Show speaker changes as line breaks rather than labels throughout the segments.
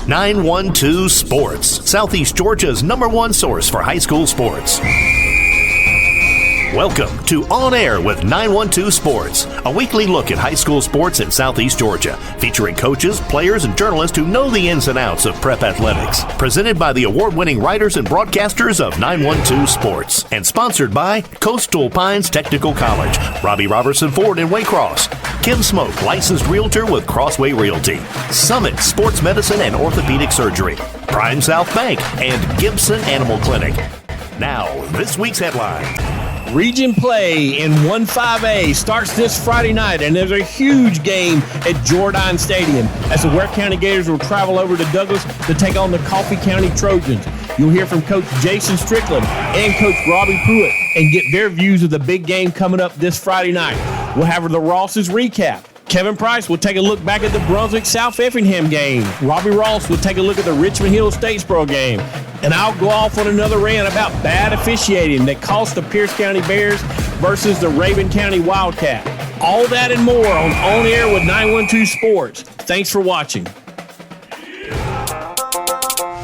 912 Sports, Southeast Georgia's #1 source for high school sports. Welcome to On Air with 912 Sports, a weekly look at high school sports in Southeast Georgia, featuring coaches, players, and journalists who know the ins and outs of prep athletics. Presented by the award-winning writers and broadcasters of 912 Sports, and sponsored by Coastal Pines Technical College, Robbie Robertson Ford in Waycross, Kim Smoke, licensed realtor with Crossway Realty, Summit Sports Medicine and Orthopedic Surgery, Prime South Bank, and Gibson Animal Clinic. Now, this week's headline.
Region play in 1-5A starts this Friday night, and there's a huge game at Jordan Stadium as the Ware County Gators will travel over to Douglas to take on the Coffee County Trojans. You'll hear from Coach Jason Strickland and Coach Robbie Pruitt and get their views of the big game coming up this Friday night. We'll have the Ross's recap. Kevin Price will take a look back at the Brunswick-South Effingham game. Robbie Ross will take a look at the Richmond Hill-Statesboro game. And I'll go off on another rant about bad officiating that cost the Pierce County Bears versus the Raven County Wildcat. All that and more on Air with 912 Sports. Thanks for watching.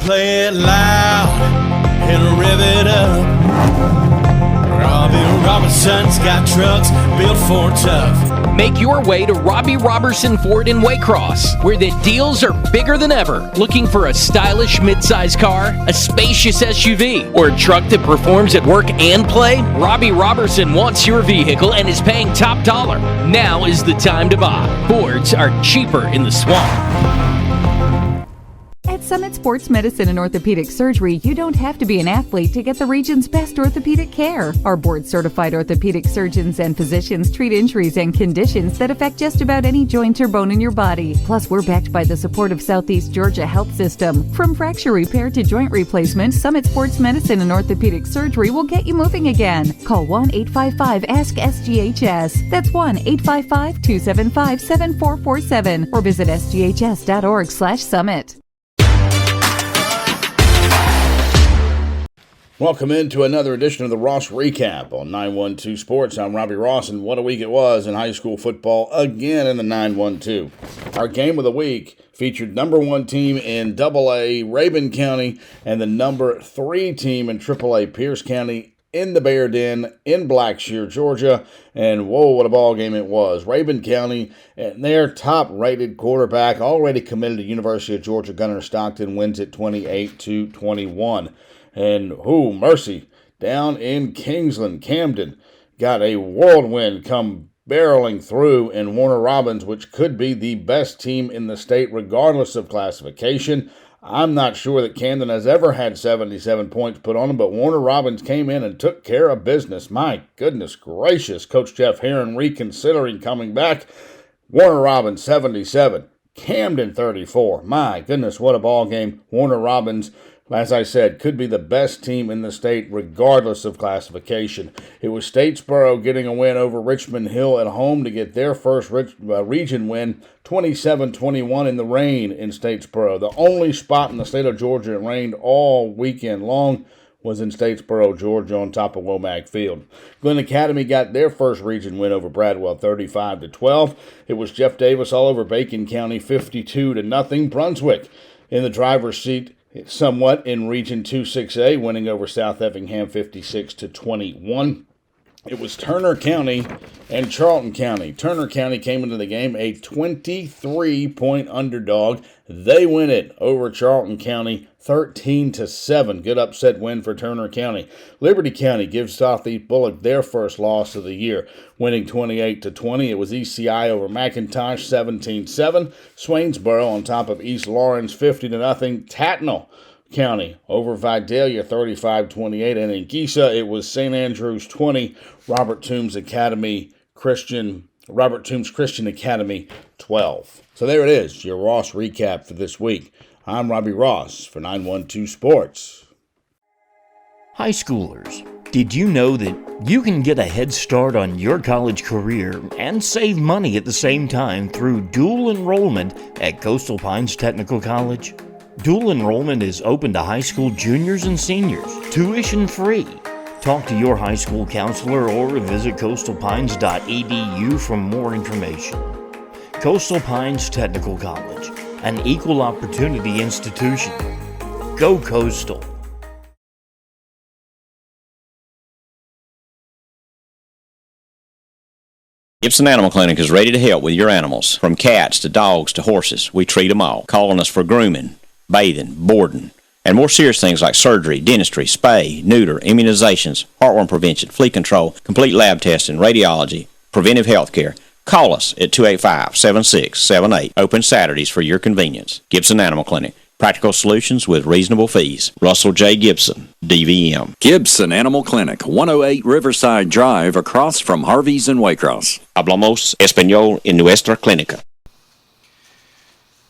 Play it loud and rev it up. Robbie Robinson's got trucks built for tough.
Make your way to Robbie Robertson Ford in Waycross, where the deals are bigger than ever. Looking for a stylish midsize car, a spacious SUV, or a truck that performs at work and play? Robbie Robertson wants your vehicle and is paying top dollar. Now is the time to buy. Fords are cheaper in the swamp.
At Summit Sports Medicine and Orthopedic Surgery, you don't have to be an athlete to get the region's best orthopedic care. Our board-certified orthopedic surgeons and physicians treat injuries and conditions that affect just about any joint or bone in your body. Plus, we're backed by the support of Southeast Georgia Health System. From fracture repair to joint replacement, Summit Sports Medicine and Orthopedic Surgery will get you moving again. Call 1-855-ASK-SGHS. That's 1-855-275-7447 or visit sghs.org/summit.
Welcome into another edition of the Ross Recap on 912 Sports. I'm Robbie Ross, and what a week it was in high school football again in the 912. Our game of the week featured #1 team in AA, Raven County, and the #3 team in AAA, Pierce County, in the Bear Den in Blackshear, Georgia. And whoa, what a ball game it was. Raven County and their top-rated quarterback, already committed to University of Georgia, Gunnar Stockton, wins it 28-21. And, mercy, down in Kingsland, Camden, got a whirlwind come barreling through in Warner Robins, which could be the best team in the state regardless of classification. I'm not sure that Camden has ever had 77 points put on them, but Warner Robins came in and took care of business. My goodness gracious, Coach Jeff Herron reconsidering coming back. Warner Robins 77, Camden 34. My goodness, what a ball game. Warner Robins, as I said, could be the best team in the state regardless of classification. It was Statesboro getting a win over Richmond Hill at home to get their first region win, 27-21 in the rain in Statesboro. The only spot in the state of Georgia it rained all weekend long was in Statesboro, Georgia, on top of Womack Field. Glenn Academy got their first region win over Bradwell, 35-12. It was Jeff Davis all over Bacon County, 52-0. Brunswick in the driver's seat somewhat in Region 2-6A, winning over South Effingham 56-21. It was Turner County and Charlton County. Turner County came into the game a 23-point underdog. They win it over Charlton County 13-7. Good upset win for Turner County. Liberty County gives Southeast Bullock their first loss of the year, winning 28-20. It was ECI over McIntosh 17-7. Swainsboro on top of East Lawrence 50-0. Tatnall County over Vidalia 35-28. And in Geisa, it was St. Andrews 20, Robert Toombs Christian Academy 12. So there it is, your Ross recap for this week. I'm Robbie Ross for 912 Sports.
High schoolers, did you know that you can get a head start on your college career and save money at the same time through dual enrollment at Coastal Pines Technical College? Dual enrollment is open to high school juniors and seniors, tuition free. Talk to your high school counselor or visit coastalpines.edu for more information. Coastal Pines Technical College, an equal opportunity institution. Go Coastal!
Gibson Animal Clinic is ready to help with your animals. From cats to dogs to horses, we treat them all. Call on us for grooming, bathing, boarding, and more serious things like surgery, dentistry, spay, neuter, immunizations, heartworm prevention, flea control, complete lab testing, radiology, preventive health care. Call us at 285-7678. Open Saturdays for your convenience. Gibson Animal Clinic. Practical solutions with reasonable fees. Russell J. Gibson, DVM.
Gibson Animal Clinic, 108 Riverside Drive, across from Harvey's in Waycross.
Hablamos español en nuestra clínica.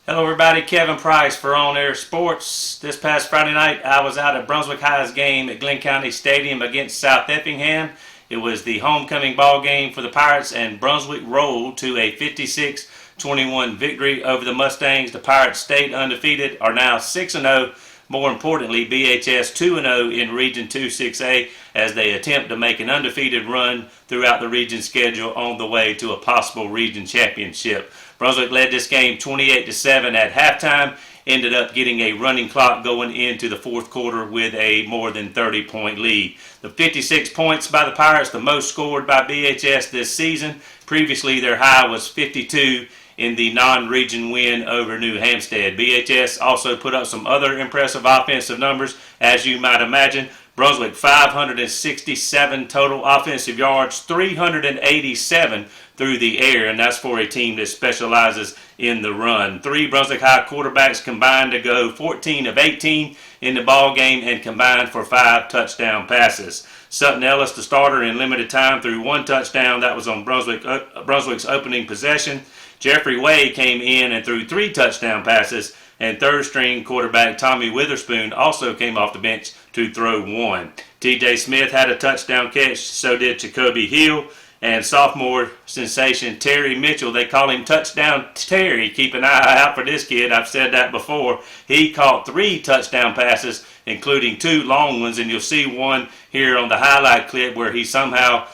Hello everybody, Kevin Price for On Air Sports. This past Friday night I was out at Brunswick High's game at Glenn County Stadium against South Effingham. It was the homecoming ball game for the Pirates, and Brunswick rolled to a 56-21 victory over the Mustangs. The Pirates stayed undefeated, are now 6-0. More importantly, BHS 2-0 in Region 2-6A as they attempt to make an undefeated run throughout the region schedule on the way to a possible region championship. Brunswick led this game 28-7 at halftime, ended up getting a running clock going into the fourth quarter with a more than 30-point lead. The 56 points by the Pirates, the most scored by BHS this season. Previously, their high was 52 in the non-region win over New Hampstead. BHS also put up some other impressive offensive numbers, as you might imagine. Brunswick, 567 total offensive yards, 387 through the air, and that's for a team that specializes in the run. 3 Brunswick High quarterbacks combined to go 14 of 18 in the ball game and combined for 5 touchdown passes. Sutton Ellis, the starter in limited time, threw 1 touchdown. That was on Brunswick's opening possession. Jeffrey Way came in and threw 3 touchdown passes, and third-string quarterback Tommy Witherspoon also came off the bench to throw 1. TJ Smith had a touchdown catch, so did Jacoby Hill, and sophomore sensation Terry Mitchell, they call him Touchdown Terry. Keep an eye out for this kid. I've said that before. He caught 3 touchdown passes, including 2 long ones, and you'll see one here on the highlight clip where he somehow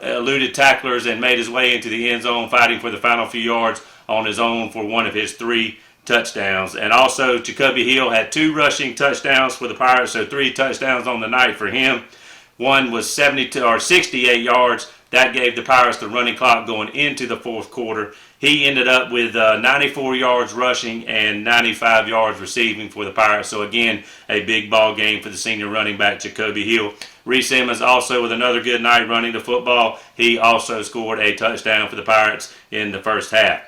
eluded tacklers and made his way into the end zone, fighting for the final few yards on his own for one of his 3 touchdowns. And also Jacoby Hill had 2 rushing touchdowns for the Pirates, so 3 touchdowns on the night for him. One was 68 yards. That gave the Pirates the running clock going into the fourth quarter. He ended up with 94 yards rushing and 95 yards receiving for the Pirates. So again, a big ball game for the senior running back Jacoby Hill. Reese Emmons also with another good night running the football. He also scored a touchdown for the Pirates in the first half.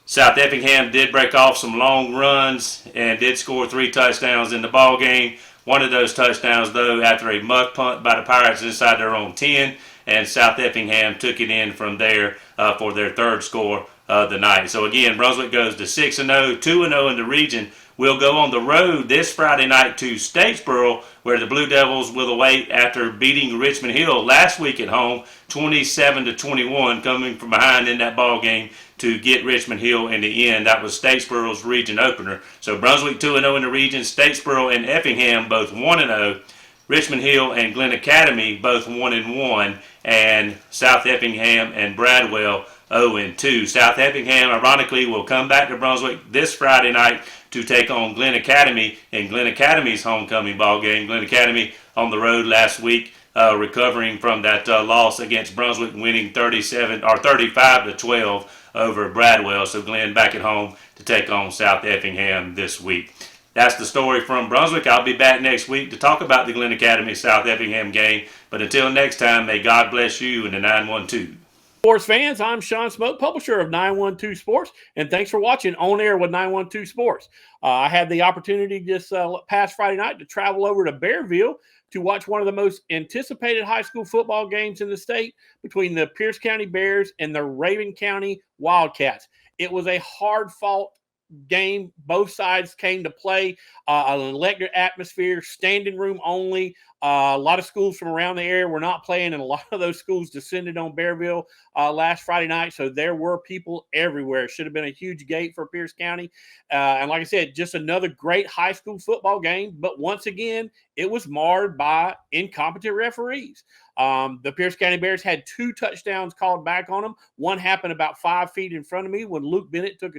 South Effingham did break off some long runs and did score 3 touchdowns in the ball game. One of those touchdowns, though, after a muck punt by the Pirates inside their own 10, and South Effingham took it in from there for their 3rd score of the night. So again, Brunswick goes to 6-0, 2-0 in the region. We'll go on the road this Friday night to Statesboro, where the Blue Devils will await after beating Richmond Hill last week at home, 27-21, coming from behind in that ball game to get Richmond Hill in the end. That was Statesboro's region opener. So Brunswick 2-0 in the region, Statesboro and Effingham both 1-0. Richmond Hill and Glen Academy both 1-1, and South Effingham and Bradwell 0-2. South Effingham, ironically, will come back to Brunswick this Friday night to take on Glen Academy in Glen Academy's homecoming ball game. Glen Academy on the road last week, recovering from that loss against Brunswick, winning 35-12 over Bradwell. So Glen back at home to take on South Effingham this week. That's the story from Brunswick. I'll be back next week to talk about the Glen Academy South Effingham game. But until next time, may God bless you in the 912.
Sports fans, I'm Sean Smoke, publisher of 912 Sports, and thanks for watching On Air with 912 Sports. I had the opportunity this past Friday night to travel over to Bearville to watch one of the most anticipated high school football games in the state between the Pierce County Bears and the Raven County Wildcats. It was a hard-fought game. Both sides came to play. An electric atmosphere, standing room only. A lot of schools from around the area were not playing, and a lot of those schools descended on Bearville last Friday night, so there were people everywhere. It should have been a huge gate for Pierce County. And like I said, just another great high school football game, but once again, it was marred by incompetent referees. The Pierce County Bears had 2 touchdowns called back on them. One happened about 5 feet in front of me when Luke Bennett took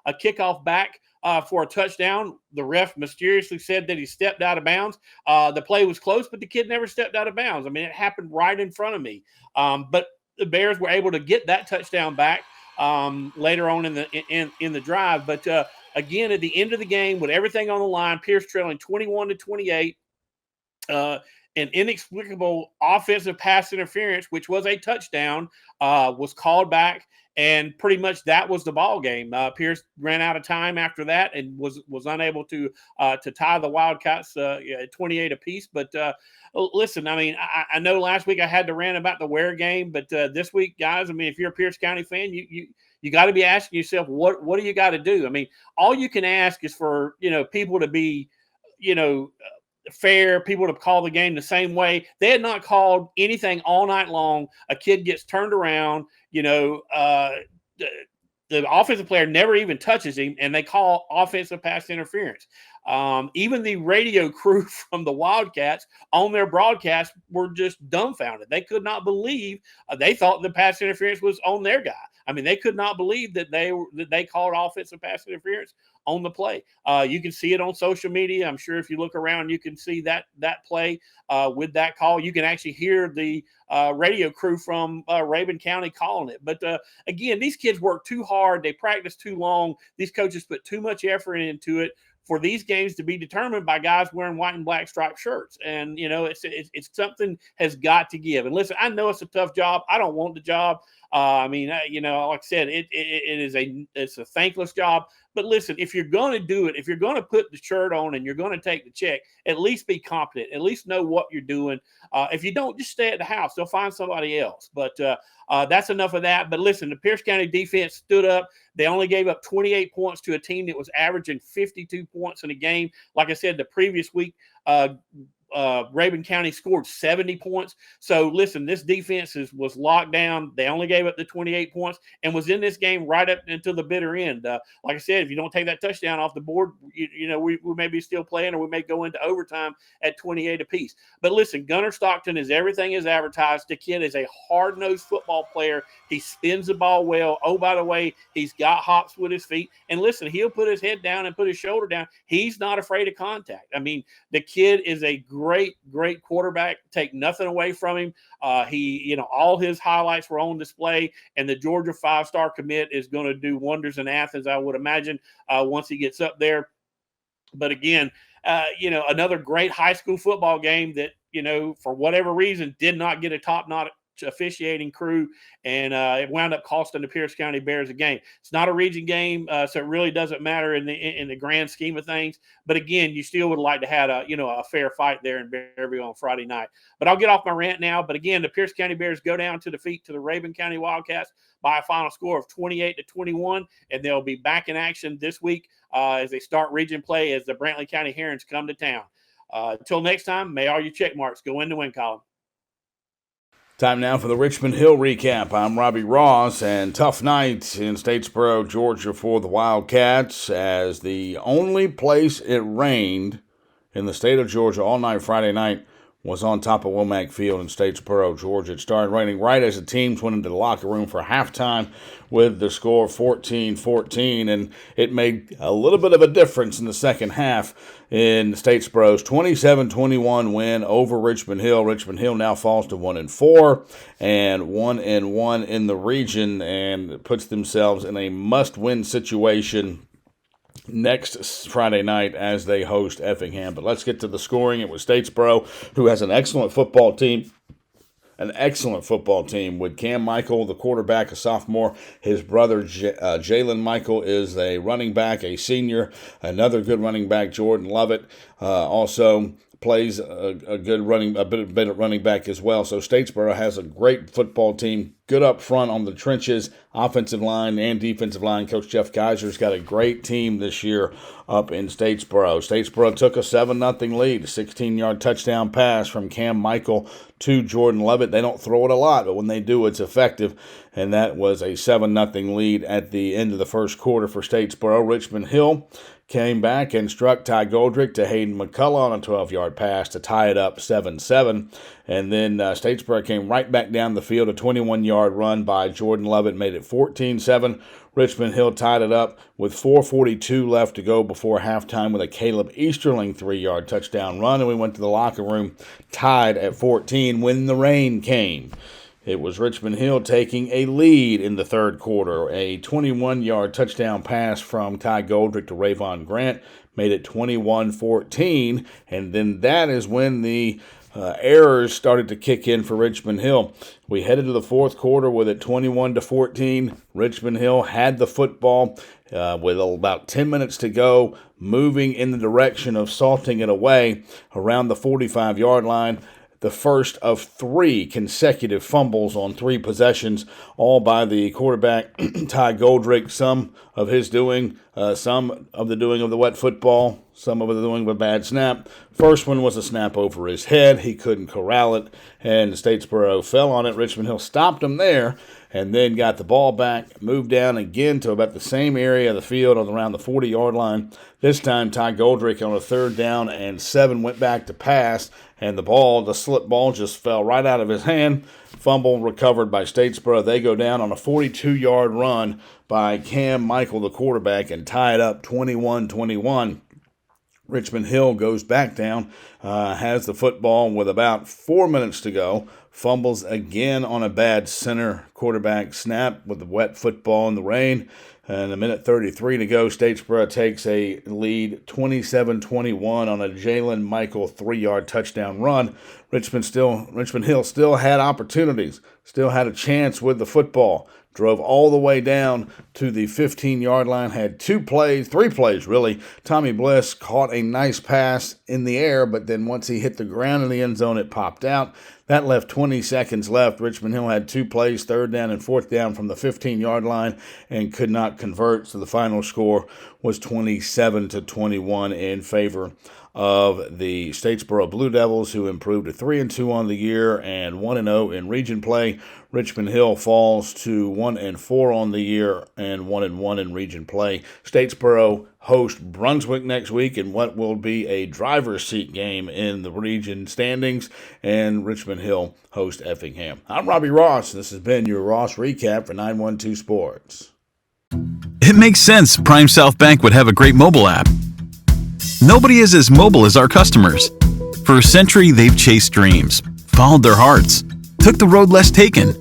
a kickoff back for a touchdown. The ref mysteriously said that he stepped out of bounds. The play was close, but the kid never stepped out of bounds. I mean, it happened right in front of me. But the Bears were able to get that touchdown back later on in the drive. But again, at the end of the game, with everything on the line, Pierce trailing 21-28. An inexplicable offensive pass interference, which was a touchdown, was called back, and pretty much that was the ball game. Pierce ran out of time after that and was unable to tie the Wildcats at 28 apiece. But listen, I mean, I know last week I had to rant about the Ware game, but this week, guys, I mean, if you're a Pierce County fan, you got to be asking yourself, what do you got to do? I mean, all you can ask is for people to be fair, people to call the game the same way. They had not called anything all night long. A kid gets turned around, the offensive player never even touches him, and they call offensive pass interference. Even the radio crew from the Wildcats on their broadcast were just dumbfounded. They could not believe they thought the pass interference was on their guy. I mean, they could not believe that they called offensive pass interference on the play. You can see it on social media. I'm sure if you look around, you can see that play with that call. You can actually hear the radio crew from Rabun County calling it. But again, these kids work too hard. They practice too long. These coaches put too much effort into it for these games to be determined by guys wearing white and black striped shirts. And, it's something has got to give. And listen, I know it's a tough job. I don't want the job. Like I said, it's a thankless job. But listen, if you're going to do it, if you're going to put the shirt on and you're going to take the check, at least be competent. At least know what you're doing. If you don't, just stay at the house. They'll find somebody else. But that's enough of that. But listen, the Pierce County defense stood up. They only gave up 28 points to a team that was averaging 52 points in a game. Like I said, the previous week, Rabun County scored 70 points. So listen, this defense was locked down. They only gave up the 28 points and was in this game right up until the bitter end. Like I said, if you don't take that touchdown off the board, we may be still playing, or we may go into overtime at 28 apiece. But listen, Gunnar Stockton is everything as advertised. The kid is a hard-nosed football player. He spins the ball well. Oh, by the way, he's got hops with his feet. And listen, he'll put his head down and put his shoulder down. He's not afraid of contact. I mean, the kid is a great quarterback. Take nothing away from him. All his highlights were on display, and the Georgia 5-star commit is going to do wonders in Athens, I would imagine, once he gets up there. But again, another great high school football game that, for whatever reason, did not get a top-notch officiating crew, and it wound up costing the Pierce County Bears a game. It's not a region game, so it really doesn't matter in the grand scheme of things. But again, you still would like to have a fair fight there in Bearville on Friday night. But I'll get off my rant now. But again, the Pierce County Bears go down to defeat to the Rabun County Wildcats by a final score of 28-21, and they'll be back in action this week as they start region play as the Brantley County Herons come to town. Until next time, may all your check marks go in the win column.
Time now for the Richmond Hill recap. I'm Robbie Ross, and tough night in Statesboro, Georgia for the Wildcats, as the only place it rained in the state of Georgia all night Friday night was on top of Womack Field in Statesboro, Georgia. It started raining right as the teams went into the locker room for halftime with the score 14-14, and it made a little bit of a difference in the second half in Statesboro's 27-21 win over Richmond Hill. Richmond Hill now falls to 1-4 and 1-1 in the region, and puts themselves in a must-win situation next Friday night as they host Effingham. But let's get to the scoring. It was Statesboro, who has an excellent football team with Cam Michael, the quarterback, a sophomore. His brother, Jalen Michael, is a running back, a senior. Another good running back, Jordan Lovett, also plays a bit of running back as well. So Statesboro has a great football team, good up front on the trenches, offensive line and defensive line. Coach Jeff Geiser's got a great team this year up in Statesboro. Statesboro took a 7-0 lead, a 16-yard touchdown pass from Cam Michael to Jordan Lovett. They don't throw it a lot, but when they do, it's effective. And that was a 7-0 lead at the end of the first quarter for Statesboro. Richmond Hill came back and struck Ty Goldrick to Hayden McCullough on a 12-yard pass to tie it up 7-7. And then Statesboro came right back down the field. A 21-yard run by Jordan Lovett made it 14-7. Richmond Hill tied it up with 4:42 left to go before halftime with a Caleb Easterling 3-yard touchdown run. And we went to the locker room tied at 14 when the rain came. It was Richmond Hill taking a lead in the third quarter. A 21-yard touchdown pass from Ty Goldrick to Rayvon Grant made it 21-14, and then that is when the errors started to kick in for Richmond Hill. We headed to the fourth quarter with it 21-14. Richmond Hill had the football with about 10 minutes to go, moving in the direction of salting it away around the 45-yard line. The first of 3 consecutive fumbles on 3 possessions, all by the quarterback, Ty Goldrick. Some of his doing, some of the doing of the wet football, some of the doing of a bad snap. First one was a snap over his head. He couldn't corral it, and Statesboro fell on it. Richmond Hill stopped him there and then got the ball back, moved down again to about the same area of the field on around the 40-yard line. This time, Ty Goldrick on a 3rd down and 7 went back to pass, and the slip ball just fell right out of his hand. Fumble recovered by Statesboro. They go down on a 42-yard run by Cam Michael, the quarterback, and tie it up 21-21. Richmond Hill goes back down, has the football with about 4 minutes to go, fumbles again on a bad center quarterback snap with the wet football in the rain, and a minute 33 to go. Statesboro takes a lead 27-21 on a Jalen Michael 3-yard touchdown run. Richmond Hill still had opportunities, still had a chance with the football. Drove all the way down to the 15-yard line, had 3 plays really. Tommy Bliss caught a nice pass in the air, but then once he hit the ground in the end zone, it popped out. That left 20 seconds left. Richmond Hill had 2 plays, 3rd down and 4th down from the 15-yard line, and could not convert, so the final score was 27-21 in favor of the Statesboro Blue Devils, who improved to 3-2 on the year and 1-0 in region play. Richmond Hill falls to 1-4 on the year and 1-1 in region play. Statesboro hosts Brunswick next week in what will be a driver's seat game in the region standings, and Richmond Hill hosts Effingham. I'm Robbie Ross. This has been your Ross Recap for 912 Sports.
It makes sense Prime South Bank would have a great mobile app. Nobody is as mobile as our customers. For a century, they've chased dreams, followed their hearts, took the road less taken,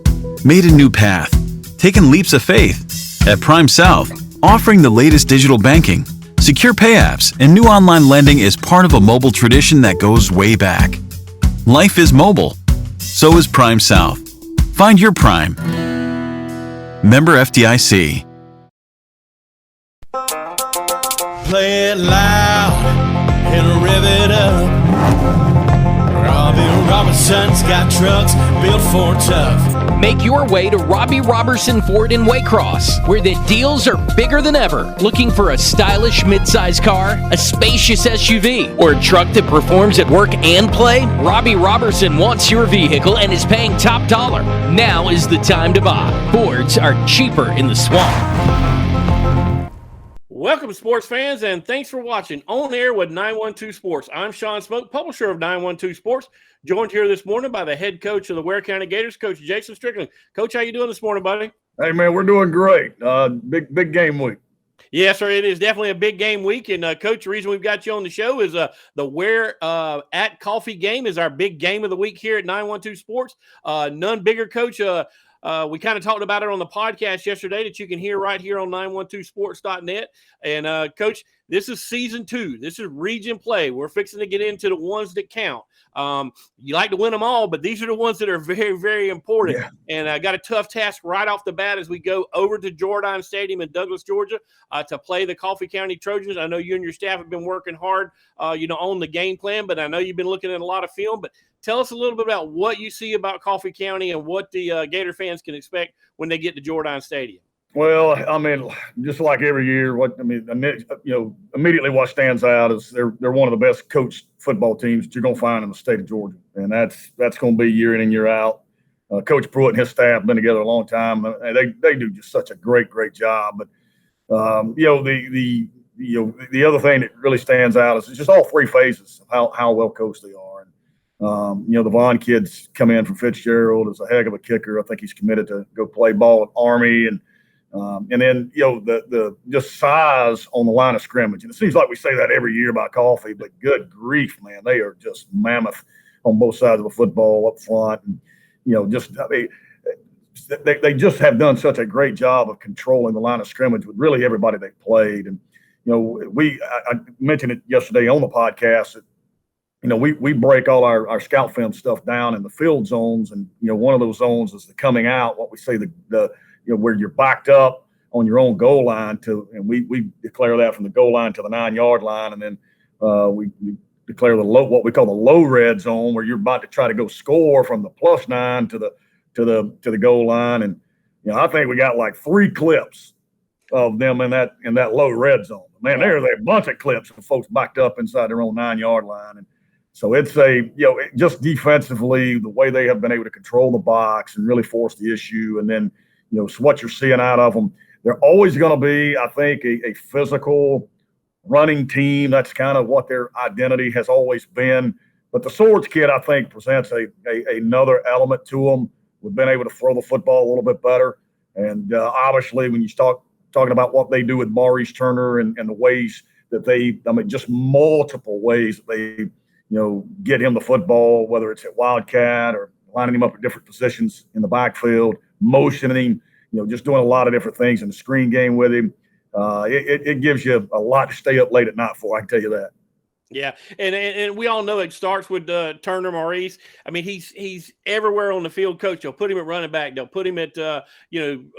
made a new path, taken leaps of faith. At Prime South, offering the latest digital banking, secure pay apps, and new online lending is part of a mobile tradition that goes way back. Life is mobile. So is Prime South. Find your Prime. Member FDIC.
Play it loud and rev it up. Robbie Robinson's got trucks built for tough.
Make your way to Robbie Robertson Ford in Waycross, where the deals are bigger than ever. Looking for a stylish midsize car, a spacious SUV, or a truck that performs at work and play? Robbie Robertson wants your vehicle and is paying top dollar. Now is the time to buy. Fords are cheaper in the swamp.
Welcome, sports fans, and thanks for watching On Air with 912 Sports. I'm Sean Smoke, publisher of 912 Sports, joined here this morning by the head coach of the Ware County Gators, Coach Jason Strickland. Coach, how you doing this morning, buddy?
Hey, man, we're doing great. Big game week.
Yes, sir. It is definitely a big game week. And, Coach, the reason we've got you on the show is the Ware at Coffee game is our big game of the week here at 912 Sports. None bigger, Coach. We kind of talked about it on the podcast yesterday that you can hear right here on 912sports.net. And, Coach, this is season 2. This is region play. We're fixing to get into the ones that count. You like to win them all, but these are the ones that are very, very important. Yeah. And I got a tough task right off the bat as we go over to Jordan Stadium in Douglas, Georgia, to play the Coffee County Trojans. I know you and your staff have been working hard, on the game plan, but I know you've been looking at a lot of film. But tell us a little bit about what you see about Coffee County and what the Gator fans can expect when they get to Jordan Stadium.
Well, I mean, just like every year, immediately what stands out is they're one of the best coached football teams that you're going to find in the state of Georgia, and that's going to be year in and year out. Coach Pruitt and his staff have been together a long time, and they do just such a great job. But the the other thing that really stands out is just all three phases of how well coached they are. And, the Vaughn kids come in from Fitzgerald is a heck of a kicker. I think he's committed to go play ball at Army. And then, the just size on the line of scrimmage. And it seems like we say that every year about Coffee, but good grief, man, they are just mammoth on both sides of the football up front. And, they just have done such a great job of controlling the line of scrimmage with really everybody they've played. And, I mentioned it yesterday on the podcast that, we break all our scout film stuff down in the field zones. And, one of those zones is the coming out, what we say where you're backed up on your own goal line and we declare that from the goal line to the 9-yard line. And then we declare what we call the low red zone, where you're about to try to go score from the +9 to the goal line. And, I think we got like 3 clips of them in that low red zone. Man, there's a bunch of clips of folks backed up inside their own 9-yard line. And so it's just defensively, the way they have been able to control the box and really force the issue. And then, so what you're seeing out of them, they're always going to be, I think, a physical running team. That's kind of what their identity has always been. But the Swords kid, I think, presents another element to them. We've been able to throw the football a little bit better. And obviously, when you start talking about what they do with Maurice Turner and the ways that just multiple ways that they, get him the football, whether it's at Wildcat or lining him up at different positions in the backfield, motioning him, just doing a lot of different things in the screen game with him. It gives you a lot to stay up late at night for, I can tell you that.
Yeah, and we all know it starts with Turner Maurice. I mean, he's everywhere on the field, coach. They'll put him at running back. They'll put him at a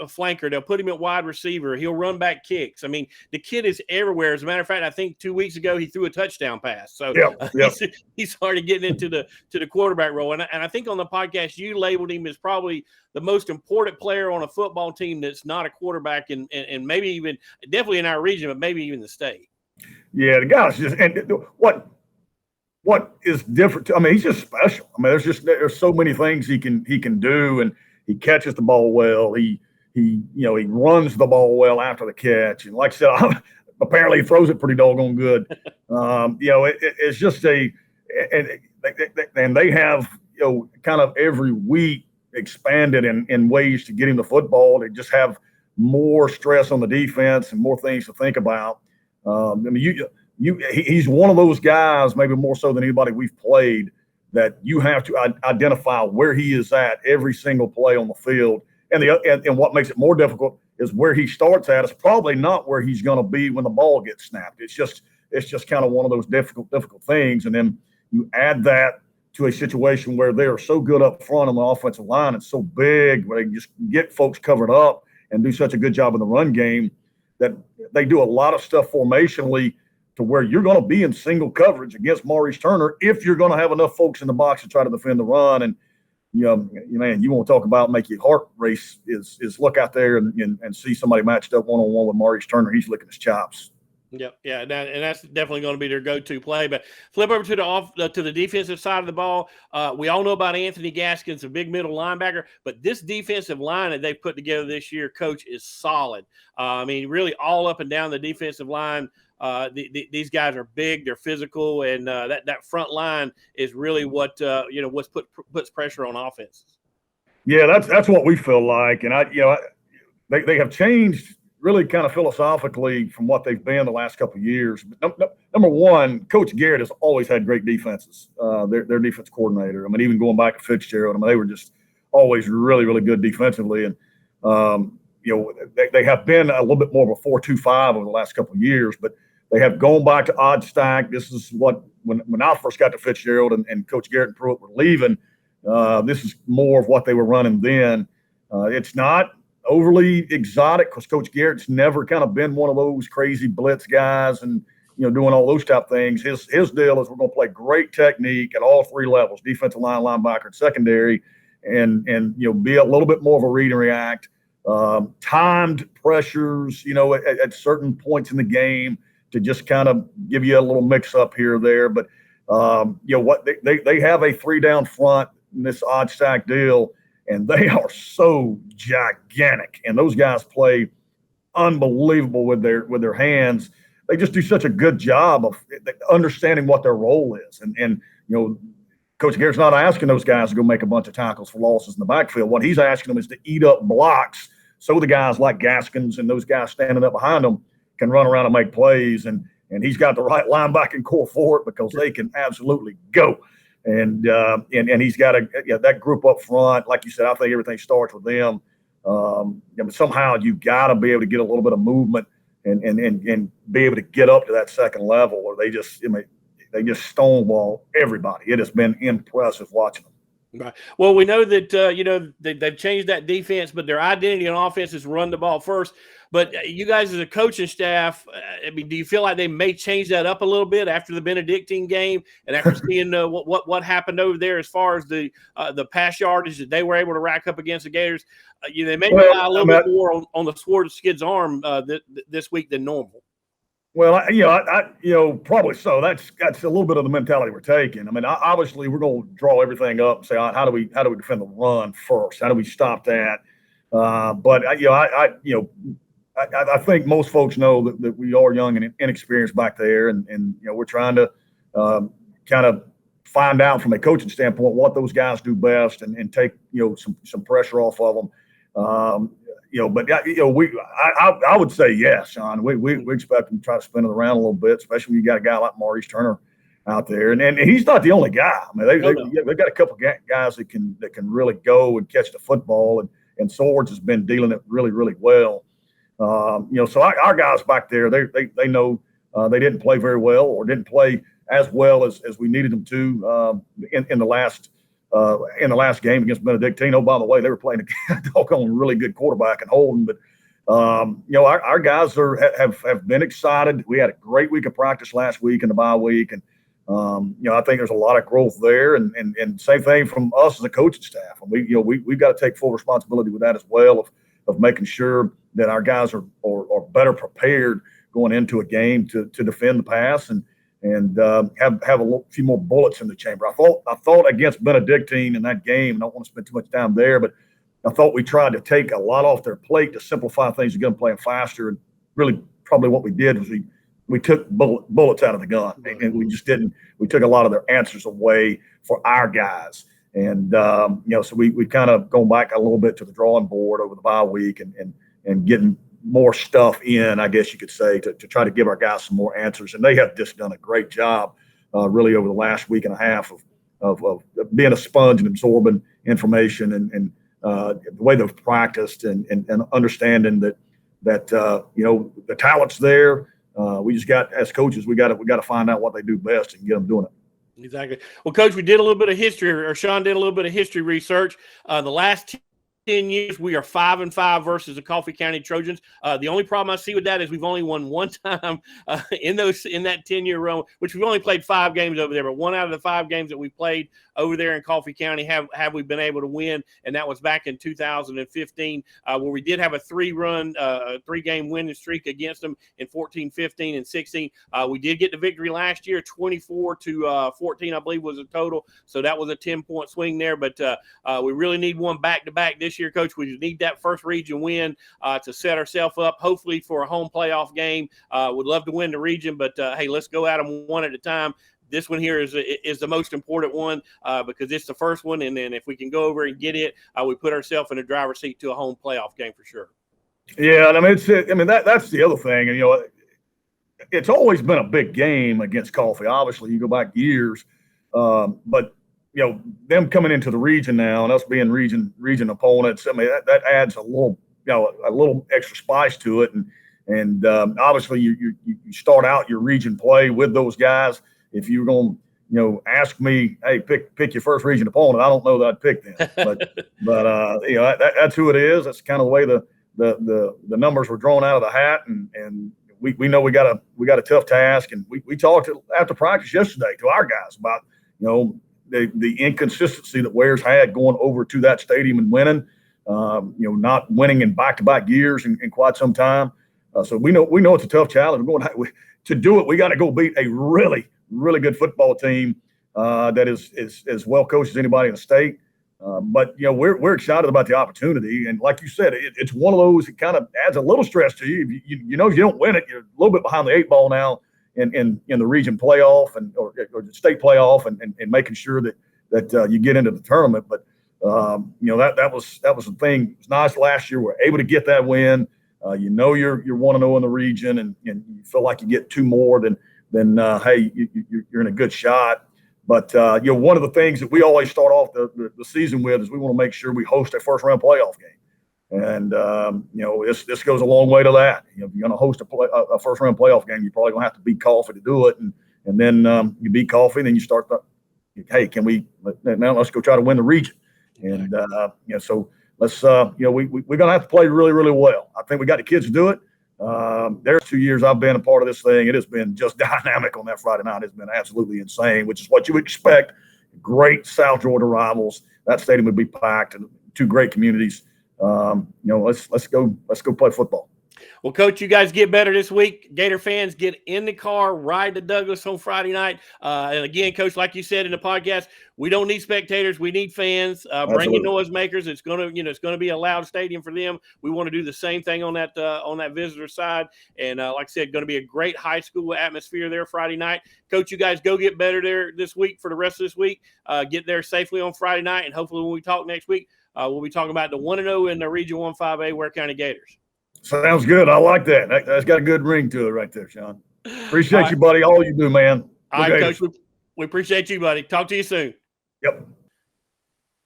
flanker. They'll put him at wide receiver. He'll run back kicks. I mean, the kid is everywhere. As a matter of fact, I think 2 weeks ago he threw a touchdown pass. So he's already getting into the quarterback role. And I think on the podcast you labeled him as probably the most important player on a football team that's not a quarterback, and maybe even definitely in our region, but maybe even the state.
Yeah, the guy's just, and what is different? I mean, he's just special. I mean, there's so many things he can do, and he catches the ball well. He runs the ball well after the catch, and like I said, apparently he throws it pretty doggone good. It's just and they have kind of every week expanded in ways to get him the football. They just have more stress on the defense and more things to think about. He's one of those guys, maybe more so than anybody we've played, that you have to identify where he is at every single play on the field. And what makes it more difficult is where he starts at is probably not where he's going to be when the ball gets snapped. It's just kind of one of those difficult things. And then you add that to a situation where they are so good up front on the offensive line and so big, where they just get folks covered up and do such a good job in the run game, that they do a lot of stuff formationally to where you're going to be in single coverage against Maurice Turner if you're going to have enough folks in the box to try to defend the run. And, you want to talk about make your heart race is look out there and see somebody matched up one-on-one with Maurice Turner. He's licking his chops.
Yep. Yeah. And that's definitely going to be their go-to play. But flip over to the defensive side of the ball. We all know about Anthony Gaskins, a big middle linebacker, but this defensive line that they've put together this year, coach, is solid. I mean, really all up and down the defensive line. These guys are big, they're physical, and that front line is really what puts pressure on offenses.
Yeah, that's what we feel like. And they have changed really kind of philosophically from what they've been the last couple of years. But number one, Coach Garrett has always had great defenses. Their defense coordinator. I mean, even going back to Fitzgerald, I mean, they were just always really, really good defensively. And they have been a little bit more of a 4-2-5 over the last couple of years, but they have gone back to odd stack. This is what when I first got to Fitzgerald and Coach Garrett and Pruitt were leaving. This is more of what they were running then. It's not overly exotic because Coach Garrett's never kind of been one of those crazy blitz guys and doing all those type of things. His deal is we're going to play great technique at all three levels: defensive line, linebacker, and secondary, and be a little bit more of a read and react. Timed pressures, at certain points in the game to just kind of give you a little mix up here or there. But what they have a 3-down front in this odd stack deal. And they are so gigantic, and those guys play unbelievable with their hands. they just do such a good job of understanding what their role is. And Coach Garrett's not asking those guys to go make a bunch of tackles for losses in the backfield. What he's asking them is to eat up blocks so the guys like Gaskins and those guys standing up behind them can run around and make plays. And he's got the right linebacking core for it because they can absolutely go. And he's got that group up front. Like you said, I think everything starts with them. Somehow you got to be able to get a little bit of movement and be able to get up to that second level, or they just stonewall everybody. It has been impressive watching them.
Right. Well, we know that they've changed that defense, but their identity on offense is run the ball first. But you guys as a coaching staff, do you feel like they may change that up a little bit after the Benedictine game and after seeing what happened over there as far as the pass yardage that they were able to rack up against the Gators? They may rely a little bit more on the Sword of Skid's arm this week than normal.
Well, I probably so. That's a little bit of the mentality we're taking. I mean, obviously we're going to draw everything up and say, how do we defend the run first? How do we stop that? But I think most folks know that we are young and inexperienced back there, and we're trying to kind of find out from a coaching standpoint what those guys do best and take some pressure off of them. I would say yes, Sean. We expect them to try to spin it around a little bit, especially when you got a guy like Maurice Turner out there, and he's not the only guy. I mean, they've got a couple guys that can really go and catch the football, and Swords has been dealing it really, really well. So our guys back there, they know they didn't play very well or didn't play as well as we needed them to in the last game against Benedictine. Oh, by the way, they were playing a doggone really good quarterback in Holden. But our guys have been excited. We had a great week of practice last week in the bye week, and I think there's a lot of growth there. And same thing from us as a coaching staff. And we've got to take full responsibility with that as well of making sure that our guys are better prepared going into a game to defend the pass and have a few more bullets in the chamber. I thought against Benedictine in that game, and I don't want to spend too much time there, but I thought we tried to take a lot off their plate to simplify things and get them playing faster. And really, probably what we did was we took bullets out of the gun, and we just didn't. We took a lot of their answers away for our guys, and so we kind of gone back a little bit to the drawing board over the bye week and getting more stuff in, I guess you could say, to try to give our guys some more answers. And they have just done a great job really over the last week and a half of being a sponge and absorbing information and the way they've practiced and understanding that the talent's there. We just got, as coaches, we got to find out what they do best and get them doing it.
Exactly. Well, Coach, we did a little bit of history, or Sean did a little bit of history research. The last 10 years, we are 5-5 versus the Coffee County Trojans. The only problem I see with that is we've only won one time in that 10-year run, which we've only played 5 games over there. But 1 out of the 5 games that we played over there in Coffee County have we been able to win, and that was back in 2015, where we did have a 3-game winning streak against them in 14, 15, and 16. We did get the victory last year, 24-14, I believe was the total. So that was a 10-point swing there. But we really need one back-to-back this year, Coach. We need that first region win to set ourselves up, hopefully for a home playoff game. Would love to win the region, but hey, let's go at them one at a time. This one here is the most important one because it's the first one, and then if we can go over and get it, we put ourselves in the driver's seat to a home playoff game for sure.
Yeah, and that's the other thing, and it's always been a big game against Coffee. Obviously, you go back years, but them coming into the region now and us being region opponents, I mean that adds a little extra spice to it, and obviously you start out your region play with those guys. If you're going to, ask me, hey, pick your first region opponent, I don't know that I'd pick them. But that's who it is. That's kind of the way the numbers were drawn out of the hat, and we know we got a tough task. And we talked after practice yesterday to our guys about the inconsistency that Wares had going over to that stadium and winning, not winning in back-to-back years in quite some time. So we know it's a tough challenge. To do it, we got to go beat a really, really good football team that is as well coached as anybody in the state. But we're excited about the opportunity, and like you said, it's one of those that kind of adds a little stress to you. You know, if you don't win it, you're a little bit behind the 8 ball now in the region playoff or the state playoff, and making sure that you get into the tournament. But that was the thing. It's nice last year we're able to get that win. You're 1-0 in the region, and you feel like you get 2 more, then hey, you're in a good shot. But one of the things that we always start off the season with is we want to make sure we host a first round playoff game, and this goes a long way to that. If you're going to host a first round playoff game, you're probably going to have to beat Coffee to do it, and then you beat Coffee, and then you start hey, let's go try to win the region, and so let's we're going to have to play really, really well. I think we got the kids to do it. There's 2 years I've been a part of this thing. It has been just dynamic on that Friday night. It's been absolutely insane, which is what you expect. Great South Georgia rivals. That stadium would be packed, and 2 great communities. Let's go play football.
Well, Coach, you guys get better this week. Gator fans, get in the car, ride to Douglas on Friday night. And again, Coach, like you said in the podcast, we don't need spectators. We need fans. Bring your noisemakers. It's gonna be a loud stadium for them. We want to do the same thing on that visitor side. And like I said, going to be a great high school atmosphere there Friday night. Coach, you guys go get better there this week for the rest of this week. Get there safely on Friday night, and hopefully when we talk next week, we'll be talking about the 1-0 in the Region 1-5A Ware County Gators.
Sounds good. I like that. That's got a good ring to it right there, Sean. Appreciate you, buddy. All you do, man.
All right, Coach. We appreciate you, buddy. Talk to you soon.
Yep.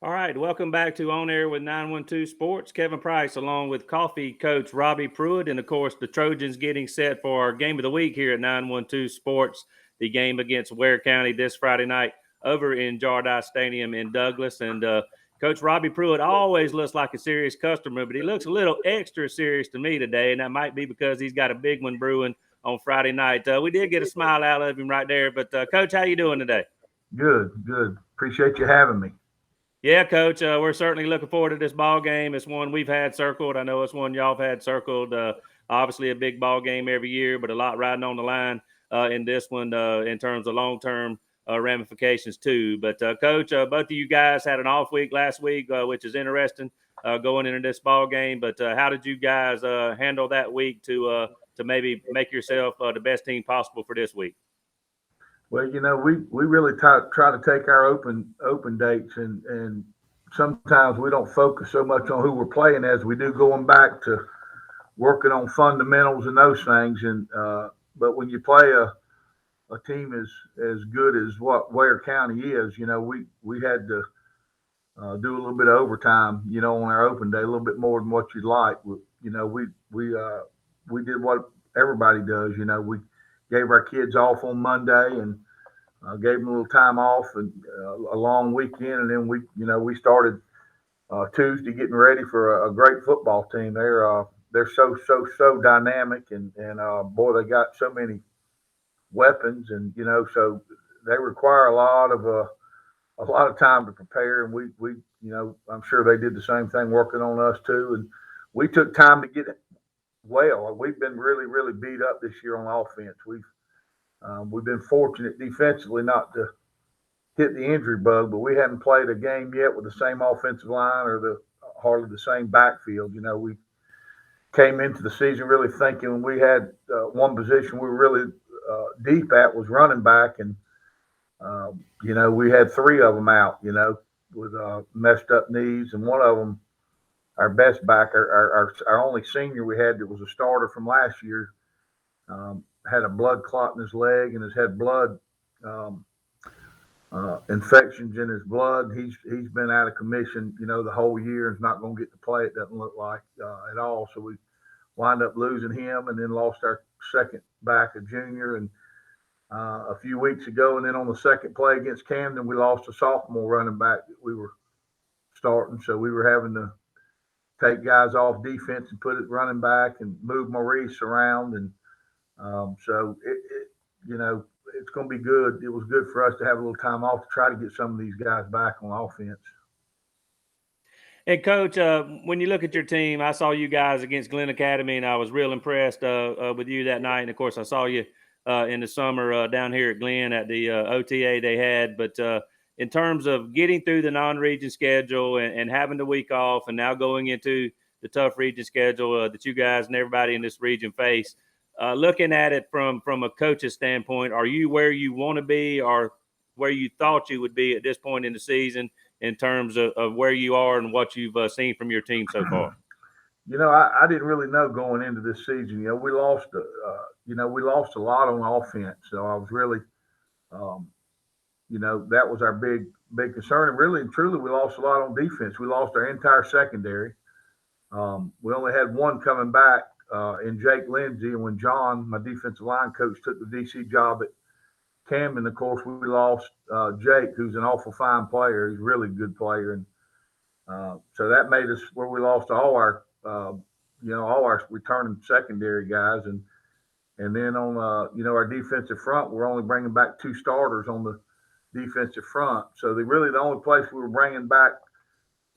All right. Welcome back to On Air with 912 Sports. Kevin Price along with Coffee Coach Robbie Pruitt. And, of course, the Trojans getting set for our game of the week here at 912 Sports, the game against Ware County this Friday night over in Jardice Stadium in Douglas. And, Coach Robbie Pruitt always looks like a serious customer, but he looks a little extra serious to me today, and that might be because he's got a big one brewing on Friday night. We did get a smile out of him right there, but Coach, how you doing today?
Good. Appreciate you having me.
Yeah, Coach, we're certainly looking forward to this ball game. It's one we've had circled. I know it's one y'all have had circled. Obviously a big ball game every year, but a lot riding on the line in this one in terms of long-term ramifications too. But Coach, both of you guys had an off week last week, which is interesting going into this ball game. But how did you guys handle that week to maybe make yourself the best team possible for this week?
Well, we really try to take our open dates, and sometimes we don't focus so much on who we're playing as we do going back to working on fundamentals and those things. And but when you play a team as good as what Ware County is, we had to do a little bit of overtime, on our open day, a little bit more than what you'd like. We did what everybody does. We gave our kids off on Monday and gave them a little time off and a long weekend, and then we started Tuesday getting ready for a great football team. They're so dynamic, and boy, they got so many weapons, and so they require a lot of time to prepare, and we I'm sure they did the same thing working on us too, and we took time to get it well. We've been really, really beat up this year on offense. We've been fortunate defensively not to hit the injury bug, but we haven't played a game yet with the same offensive line or hardly the same backfield. We came into the season really thinking we had one position we were really deep at was running back, and we had 3 of them out, with messed up knees, and one of them, our best back, our only senior we had that was a starter from last year, had a blood clot in his leg and has had blood infections in his blood. He's been out of commission, the whole year, and is not going to get to play. It doesn't look like at all. So we wind up losing him, and then lost our second back, a junior, and a few weeks ago. And then on the second play against Camden, we lost a sophomore running back that we were starting. So we were having to take guys off defense and put it running back and move Maurice around. And so it's going to be good. It was good for us to have a little time off to try to get some of these guys back on offense.
And Coach, when you look at your team, I saw you guys against Glenn Academy, and I was real impressed with you that night. And of course, I saw you in the summer down here at Glenn at the OTA they had. But in terms of getting through the non-region schedule and having the week off and now going into the tough region schedule that you guys and everybody in this region face, looking at it from a coach's standpoint, are you where you want to be or where you thought you would be at this point in the season in terms of where you are and what you've seen from your team so far?
I didn't really know going into this season. We lost a lot on offense. So I was really, that was our big concern. And really and truly, we lost a lot on defense. We lost our entire secondary. We only had one coming back in Jake Lindsey. And when John, my defensive line coach, took the DC job at Camden, of course, we lost Jake, who's an awful fine player. He's a really good player. And so that made us where we lost all our returning secondary guys. And then on, our defensive front, we're only bringing back 2 starters on the defensive front. So the only place we were bringing back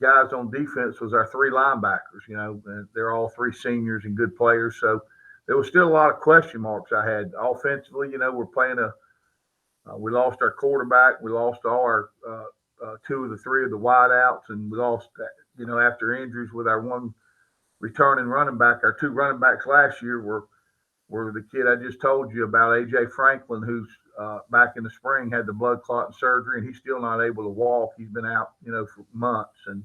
guys on defense was our 3 linebackers, and they're all 3 seniors and good players. So there was still a lot of question marks I had. Offensively, we're playing we lost our quarterback. We lost all our 2 of the 3 of the wideouts, and we lost, after injuries with our 1 returning running back. Our 2 running backs last year were the kid I just told you about, AJ Franklin, who's back in the spring had the blood clotting surgery, and he's still not able to walk. He's been out, for months, and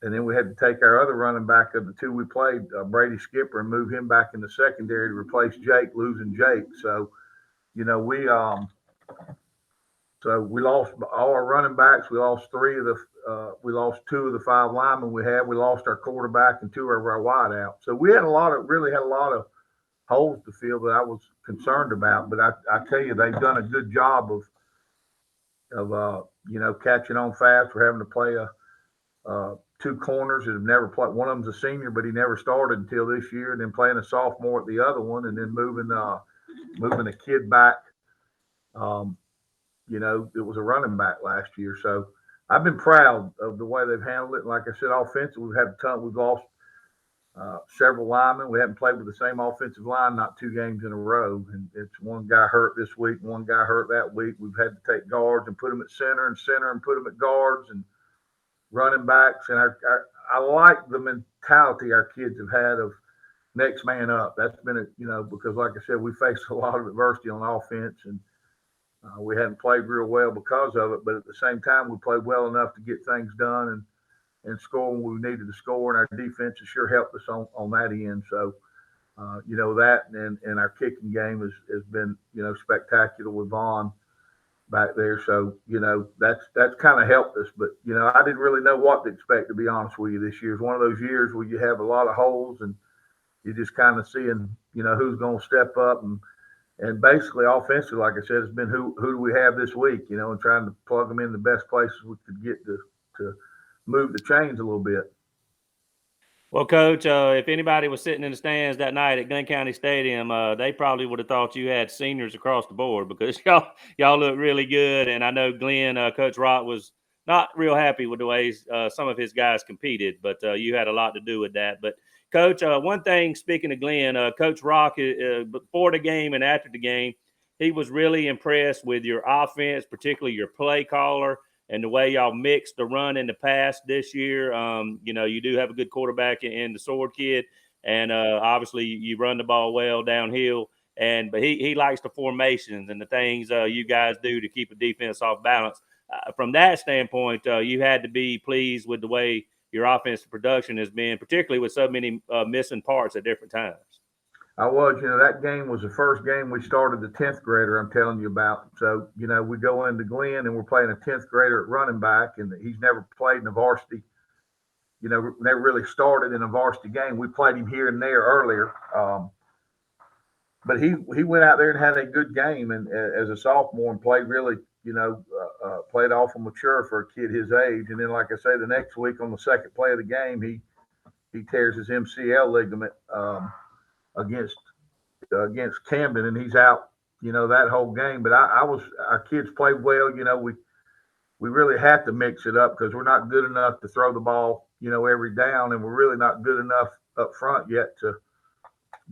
then we had to take our other running back of the 2 we played, Brady Skipper, and move him back in the secondary to replace Jake, losing Jake. So, we lost all our running backs. We lost 2 of the 5 linemen we had. We lost our quarterback and 2 of our wideouts. So we had a lot of holes to fill that I was concerned about. But I tell you, they've done a good job of catching on fast. We're having to play 2 corners that have never played. One of them's a senior, but he never started until this year. And then playing a sophomore at the other one, and then moving a kid back. It was a running back last year. So I've been proud of the way they've handled it. And like I said, offensively, we've lost several linemen. We haven't played with the same offensive line, not 2 games in a row. And it's one guy hurt this week, one guy hurt that week. We've had to take guards and put them at center and put them at guards and running backs. And I like the mentality our kids have had of next man up. That's been because like I said, we faced a lot of adversity on offense, and we hadn't played real well because of it. But at the same time, we played well enough to get things done and score when we needed to score. And our defense has sure helped us on that end. So, that and our kicking game has been, spectacular with Vaughn back there. So, that's kind of helped us. But, I didn't really know what to expect, to be honest with you. This year is one of those years where you have a lot of holes, and you're just kind of seeing, who's going to step up. And basically, offensively, like I said, it's been who do we have this week, and trying to plug them in the best places we could get to move the chains a little bit.
Well, Coach, if anybody was sitting in the stands that night at Glenn County Stadium, they probably would have thought you had seniors across the board, because y'all look really good. And I know Glenn, Coach Rock, was not real happy with the way some of his guys competed, but you had a lot to do with that. But Coach, one thing, speaking of Glenn, Coach Rock, before the game and after the game, he was really impressed with your offense, particularly your play caller and the way y'all mixed the run and the pass this year. You do have a good quarterback in the Sword kid, and obviously you run the ball well downhill. But he likes the formations and the things you guys do to keep a defense off balance. From that standpoint, you had to be pleased with the way your offensive production has been, particularly with so many missing parts at different times.
I was, that game was the first game we started the 10th grader I'm telling you about. So, we go into Glenn and we're playing a 10th grader at running back, and he's never played in a varsity, never really started in a varsity game. We played him here and there earlier. But he went out there and had a good game, and as a sophomore, and played really, played awful mature for a kid his age. And then, like I say, the next week on the second play of the game, he tears his MCL ligament against Camden, and he's out, that whole game. But our kids played well. We really have to mix it up, because we're not good enough to throw the ball, every down, and we're really not good enough up front yet to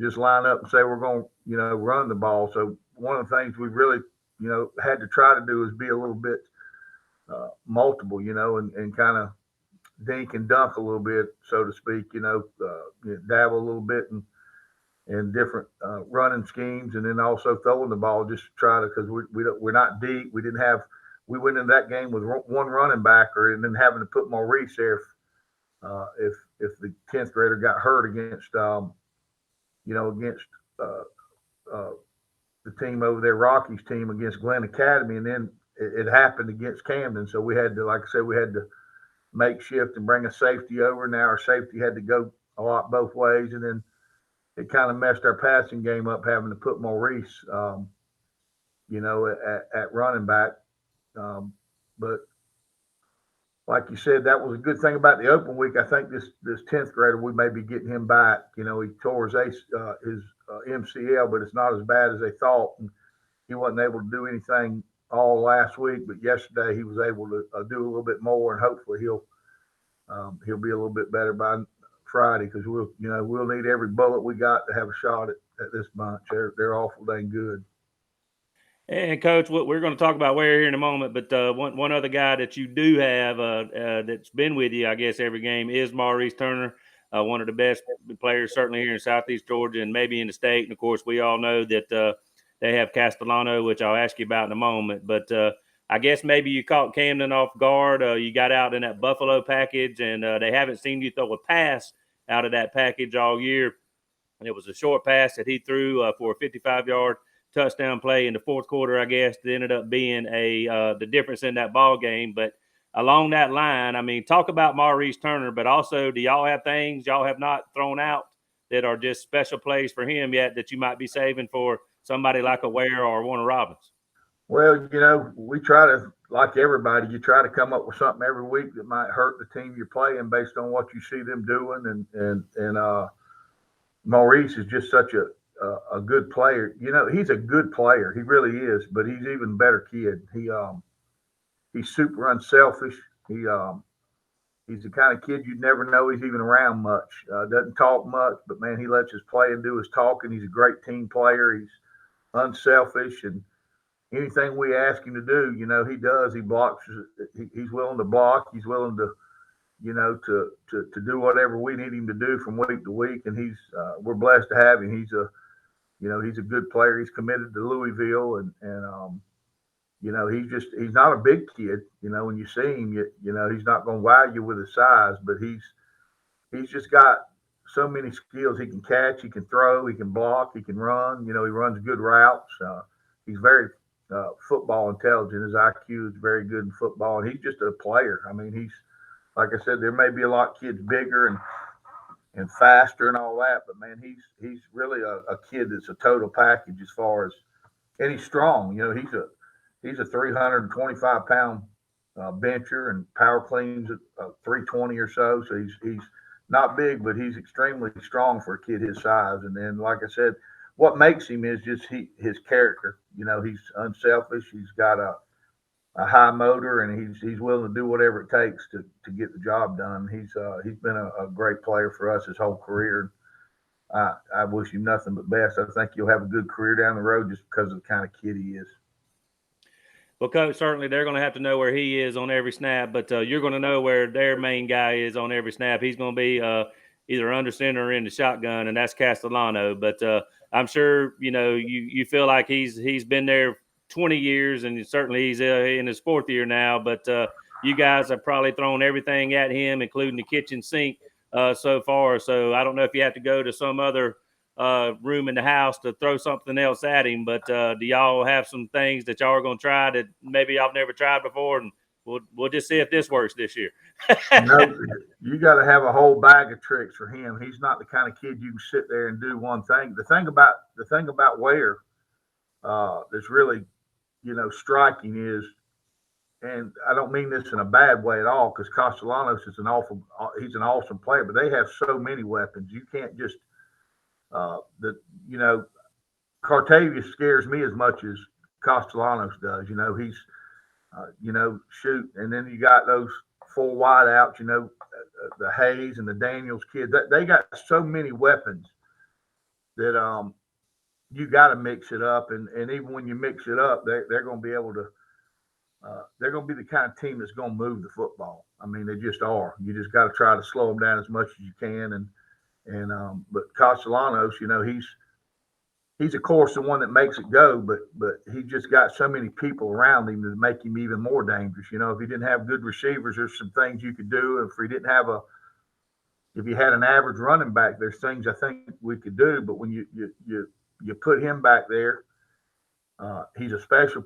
just line up and say we're going to, run the ball. So one of the things we really, had to try to do is be a little bit multiple, and kind of dink and dunk a little bit, so to speak, dabble a little bit in different running schemes, and then also throwing the ball just to try to, because we're not deep. We went in that game with one running backer, and then having to put Maurice there if the 10th grader got hurt against the team over there, Rocky's team against Glen Academy, and then it happened against Camden. So we had to, like I said, we had to make shift and bring a safety over. Now our safety had to go a lot both ways, and then it kind of messed our passing game up having to put Maurice, at running back. But like you said, that was a good thing about the open week. I think this 10th grader, we may be getting him back. He tore his MCL, but it's not as bad as they thought. And he wasn't able to do anything all last week, but yesterday he was able to do a little bit more, and hopefully he'll be a little bit better by Friday, because we'll need every bullet we got to have a shot at this bunch. They're awful dang good.
And Coach, we're going to talk about Ware here in a moment, but one other guy that you do have that's been with you, I guess, every game is Maurice Turner, one of the best players certainly here in Southeast Georgia and maybe in the state. And of course, we all know that they have Castellano, which I'll ask you about in a moment. But I guess maybe you caught Camden off guard. You got out in that Buffalo package, and they haven't seen you throw a pass out of that package all year. And it was a short pass that he threw for a 55-yard touchdown play in the fourth quarter, I guess, that ended up being the difference in that ball game. But along that line, I mean, talk about Maurice Turner, but also, do y'all have things y'all have not thrown out that are just special plays for him yet that you might be saving for somebody like a Ware or Warner Robbins?
Well, we try to, like everybody, you try to come up with something every week that might hurt the team you're playing based on what you see them doing. And Maurice is just such a good player. He's a good player. He really is, but he's even better kid. He's super unselfish. He's the kind of kid you'd never know he's even around much. Doesn't talk much, but man, he lets us play and do his talking. He's a great team player. He's unselfish, and anything we ask him to do, he does. He blocks. He's willing to block. He's willing to, to do whatever we need him to do from week to week. And we're blessed to have him. He's a good player. He's committed to Louisville, and he's not a big kid. When you see him, he's not going to wow you with his size, but he's just got so many skills. He can catch, he can throw, he can block, he can run. He runs good routes. He's very football intelligent. His IQ is very good in football, and he's just a player. I mean, he's, like I said, there may be a lot of kids bigger and faster and all that, but man, he's really a kid that's a total package as far as, and he's strong. He's a 325-pound bencher and power cleans at 320 or so. So he's not big, but he's extremely strong for a kid his size. And then, like I said, what makes him is just his character. He's unselfish. He's got a high motor, and he's willing to do whatever it takes to get the job done. He's been a great player for us his whole career. I wish him nothing but best. I think he'll have a good career down the road just because of the kind of kid he is.
Well, Coach, certainly they're going to have to know where he is on every snap, but you're going to know where their main guy is on every snap. He's going to be either under center or in the shotgun, and that's Castellano. But I'm sure, you feel like he's been there 20 years, and certainly he's in his fourth year now. But you guys have probably thrown everything at him, including the kitchen sink so far. So I don't know if you have to go to some other room in the house to throw something else at him. But do y'all have some things that y'all are going to try that maybe y'all never tried before? And we'll just see if this works this year.
You got to have a whole bag of tricks for him. He's not the kind of kid you can sit there and do one thing. The thing about Ware that's really, striking is, and I don't mean this in a bad way at all, because Castellanos is he's an awesome player, but they have so many weapons. You can't just Cartavius scares me as much as Castellanos does. He's shoot, and then you got those full wide outs, the Hayes and the Daniels kids. They got so many weapons that you got to mix it up, and even when you mix it up, they're going to be able to they're going to be the kind of team that's going to move the football. I mean, they just are. You just got to try to slow them down as much as you can. But Castellanos, he's of course the one that makes it go, but he just got so many people around him to make him even more dangerous. If he didn't have good receivers, there's some things you could do. If you had an average running back, there's things I think we could do. But when you put him back there, he's a special.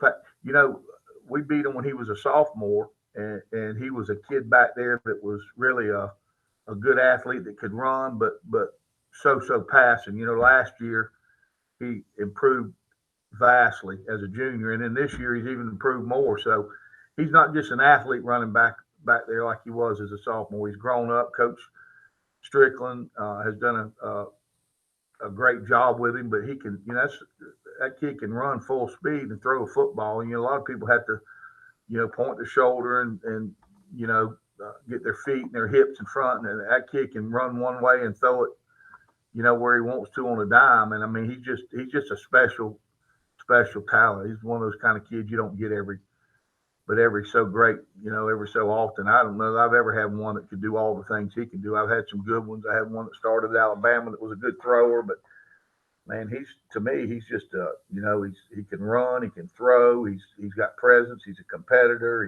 We beat him when he was a sophomore, and he was a kid back there that was really a good athlete that could run, but so passing. Last year he improved vastly as a junior, and then this year he's even improved more. So he's not just an athlete running back there like he was as a sophomore. He's grown up. Coach Strickland has done a great job with him, but he can, that kid can run full speed and throw a football. And a lot of people have to, point the shoulder and get their feet and their hips in front, and that kid can run one way and throw it, where he wants to on a dime. And I mean, he's just a special talent. He's one of those kind of kids you don't get every so great, every so often. I don't know that I've ever had one that could do all the things he can do. I've had some good ones. I had one that started at Alabama that was a good thrower, but man, he's just he can run, he can throw, he's got presence, he's a competitor,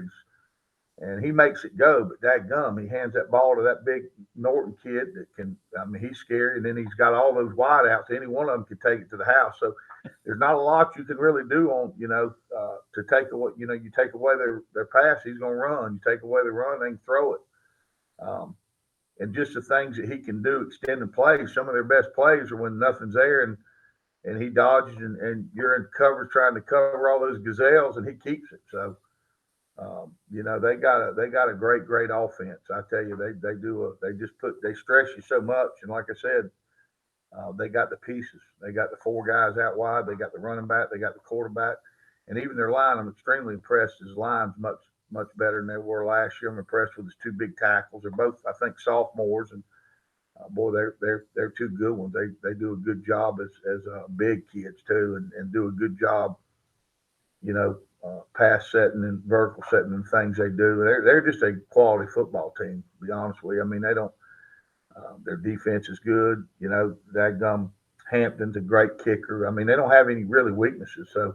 and he makes it go. But dadgum, he hands that ball to that big Norton kid that can. I mean, he's scary, and then he's got all those wideouts. Any one of them could take it to the house. So there's not a lot you can really do on to take away. You take away their pass, he's going to run. You take away the run, they can throw it. And just the things that he can do, extending plays. Some of their best plays are when nothing's there, and he dodges, and you're in cover trying to cover all those gazelles, and he keeps it. So. They got a great offense. I tell you, they stress you so much. And like I said, they got the pieces. They got the four guys out wide. They got the running back. They got the quarterback, and even their line. I'm extremely impressed. His line's much better than they were last year. I'm impressed with his two big tackles. They're both, I think, sophomores, and boy, they're two good ones. They do a good job as big kids too, and do a good job. Pass setting and vertical setting and things they do. They're just a quality football team, to be honest with you. I mean, they don't. Their defense is good. Dadgum Hampton's a great kicker. I mean, they don't have any really weaknesses. So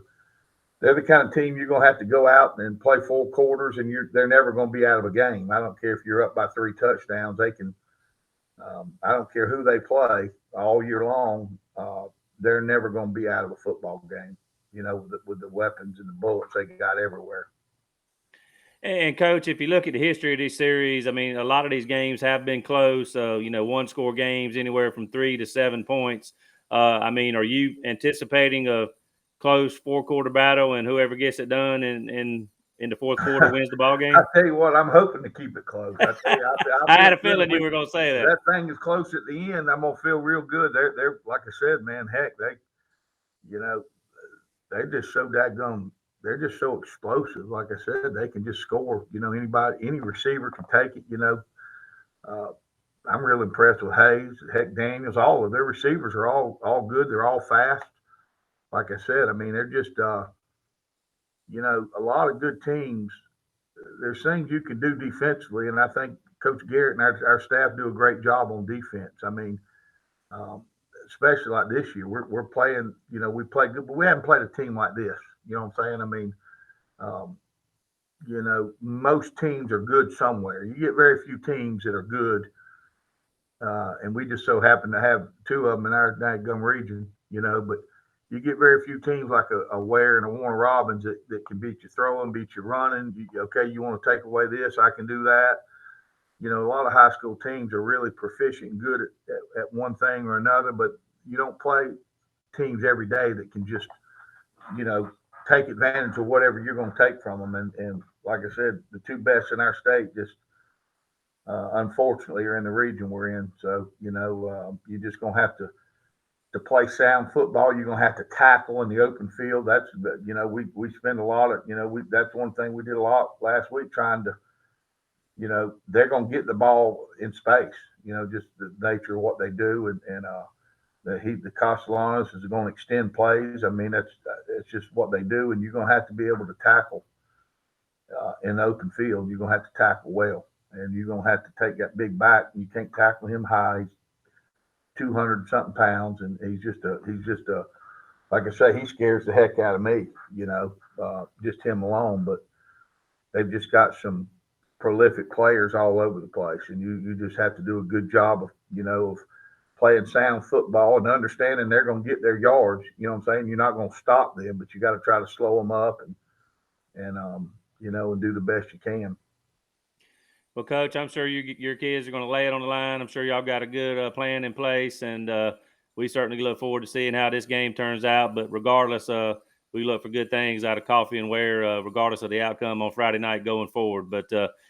they're the kind of team you're going to have to go out and play full quarters, and they're never going to be out of a game. I don't care if you're up by 3 touchdowns. They can. I don't care who they play all year long. They're never going to be out of a football game. With the weapons and the bullets they got everywhere.
And Coach, if you look at the history of this series, I mean, a lot of these games have been close. So, one-score games anywhere from 3 to 7 points. I mean, are you anticipating a close 4-quarter battle, and whoever gets it done in the fourth quarter wins the ball game?
I tell you what, I'm hoping to keep it close.
I had a feeling you were going to say that.
That thing is close at the end. I'm going to feel real good. They're like I said, man. Heck, they're just so dadgum. They're just so explosive. Like I said, they can just score. Any receiver can take it. I'm real impressed with Hayes, Heck Daniels. All of their receivers are all good. They're all fast. Like I said, I mean, they're just a lot of good teams. There's things you can do defensively, and I think Coach Garrett and our staff do a great job on defense. I mean. Especially like this year, we're playing. We play good, but we haven't played a team like this. You know what I'm saying? I mean, most teams are good somewhere. You get very few teams that are good, and we just so happen to have 2 of them in our dadgum region. But you get very few teams like a Ware and a Warner Robins that can beat you throwing, beat you running. You want to take away this? I can do that. A lot of high school teams are really proficient and good at one thing or another, but you don't play teams every day that can just, take advantage of whatever you're going to take from them. And like I said, the 2 best in our state just unfortunately are in the region we're in. So, you're just going to have to play sound football. You're going to have to tackle in the open field. That's, we spend a lot of, that's one thing we did a lot last week trying to, they're going to get the ball in space, just the nature of what they do. And the Castellanos is going to extend plays. I mean, it's just what they do. And you're going to have to be able to tackle in the open field, you're going to have to tackle well. And you're going to have to take that big back. You can't tackle him high. He's 200 something pounds, and he's just a, like I say, he scares the heck out of me, just him alone. But they've just got some prolific players all over the place, and you just have to do a good job of playing sound football and understanding they're going to get their yards. You know what I'm saying? You're not going to stop them, but you got to try to slow them up and do the best you can.
Well, Coach, I'm sure your kids are going to lay it on the line. I'm sure y'all got a good plan in place, and we certainly look forward to seeing how this game turns out. But regardless, we look for good things out of Coffee and Ware, regardless of the outcome on Friday night going forward. But,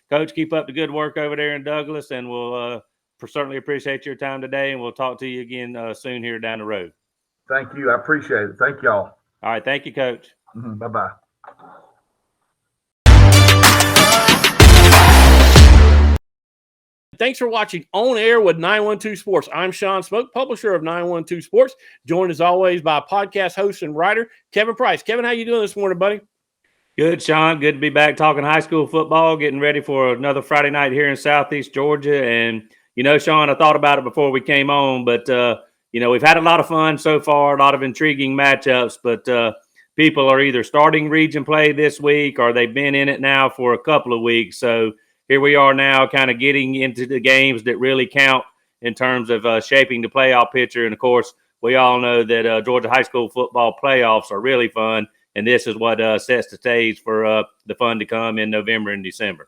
Coach, keep up the good work over there in Douglas, and we'll certainly appreciate your time today, and we'll talk to you again soon here down the road.
Thank you. I appreciate it. Thank y'all.
All right. Thank you, Coach.
Bye-bye.
Thanks for watching On Air with 912 Sports. I'm Sean Smoke, publisher of 912 Sports, joined as always by podcast host and writer Kevin Price. Kevin, how you doing this morning, buddy?
Good, Sean. Good to be back talking high school football, getting ready for another Friday night here in Southeast Georgia. And, Sean, I thought about it before we came on, but, we've had a lot of fun so far, a lot of intriguing matchups, but people are either starting region play this week or they've been in it now for a couple of weeks. So here we are now kind of getting into the games that really count in terms of shaping the playoff picture. And, of course, we all know that Georgia high school football playoffs are really fun, and this is what sets the stage for the fun to come in November and December.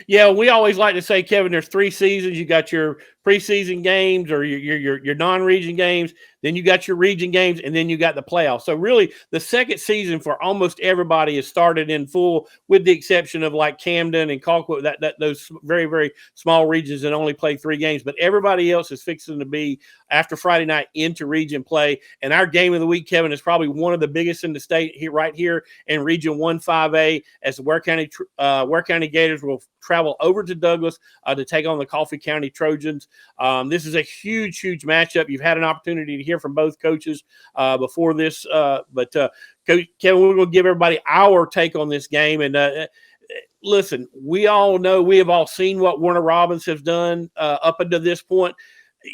Yeah, we always like to say, Kevin, there's 3 seasons. You got your preseason games or your non-region games, then you got your region games, and then you got the playoffs. So really, the second season for almost everybody has started in full, with the exception of like Camden and Colquitt, that those very, very small regions that only play 3 games. But everybody else is fixing to be, after Friday night, into region play. And our game of the week, Kevin, is probably one of the biggest in the state right here in Region 1-5A, as the Ware County Gators will travel over to Douglas to take on the Coffee County Trojans. This is a huge, huge matchup. You've had an opportunity to hear from both coaches before this, but Coach Kevin, we're going to give everybody our take on this game. And listen, we all know, we have all seen what Warner Robins has done up until this point.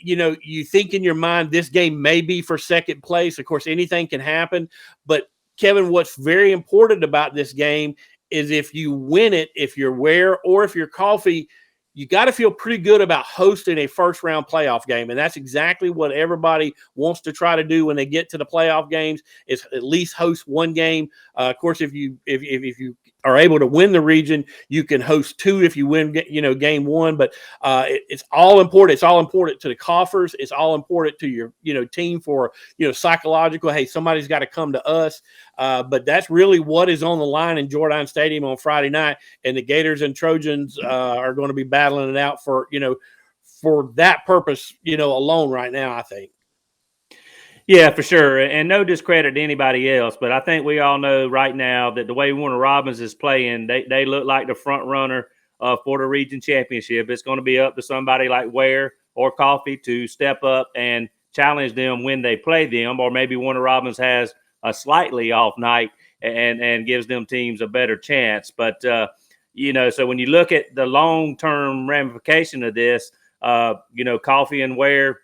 You think in your mind this game may be for second place. Of course, anything can happen. But Kevin, what's very important about this game is if you win it, if you're Ware or if you're Coffee, you got to feel pretty good about hosting a first-round playoff game, and that's exactly what everybody wants to try to do when they get to the playoff games, is at least host one game. Of course, if you are able to win the region, you can host 2 if you win, game 1. But it's all important. It's all important to the coffers. It's all important to your, team for, psychological. Hey, somebody's got to come to us. But that's really what is on the line in Jordan Stadium on Friday night, and the Gators and Trojans are going to be battling it out for that purpose, alone right now, I think.
Yeah, for sure. And no discredit to anybody else, but I think we all know right now that the way Warner Robins is playing, they look like the front runner for the region championship. It's going to be up to somebody like Ware or Coffee to step up and challenge them when they play them, or maybe Warner Robins has a slightly off night and gives them teams a better chance. But, so when you look at the long-term ramification of this, Coffee and Ware,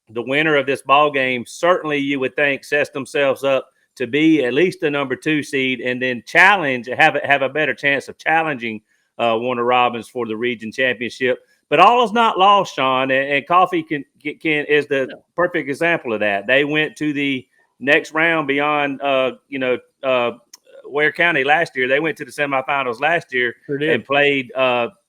the winner of this ball game, certainly you would think sets themselves up to be at least the number 2 seed, and then have a better chance of challenging Warner Robins for the region championship. But all is not lost, Sean, and Coffee is the perfect example of that. They went to the next round beyond, Ware County last year. They went to the semifinals last year and played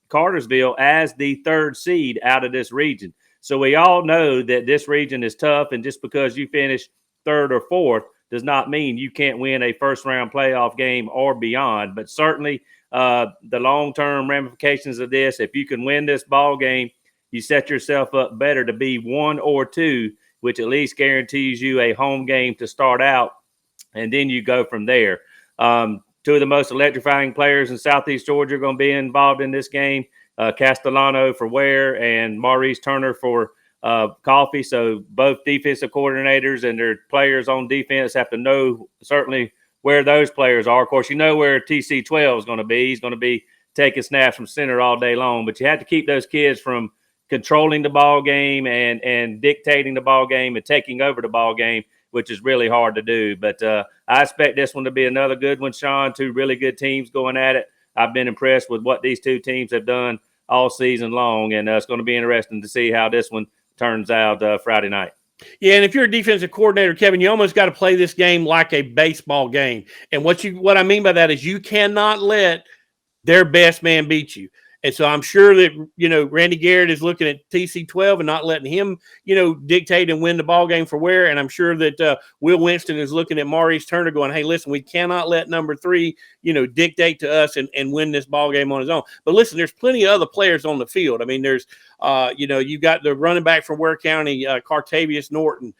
Cartersville as the 3rd seed out of this region. So we all know that this region is tough, and just because you finish 3rd or 4th does not mean you can't win a first-round playoff game or beyond. But certainly the long-term ramifications of this, if you can win this ball game, you set yourself up better to be 1 or 2, which at least guarantees you a home game to start out, and then you go from there. 2 of the most electrifying players in Southeast Georgia are going to be involved in this game. Castellano for Ware and Maurice Turner for Coffee. So both defensive coordinators and their players on defense have to know certainly where those players are. Of course, you know where TC12 is going to be. He's going to be taking snaps from center all day long. But you have to keep those kids from controlling the ball game and dictating the ball game and taking over the ball game, which is really hard to do. But I expect this one to be another good one, Sean. Two really good teams going at it. I've been impressed with what these two teams have done all season long, and it's going to be interesting to see how this one turns out Friday night.
Yeah, and if you're a defensive coordinator, Kevin, you almost got to play this game like a baseball game. And what I mean by that is you cannot let their best man beat you. And so I'm sure that, Randy Garrett is looking at TC12 and not letting him, dictate and win the ball game for where. And I'm sure that Will Winston is looking at Maurice Turner going, hey, listen, we cannot let number 3, dictate to us and win this ball game on his own. But listen, there's plenty of other players on the field. I mean, there's, you got the running back from Ware County, Cartavius Norton.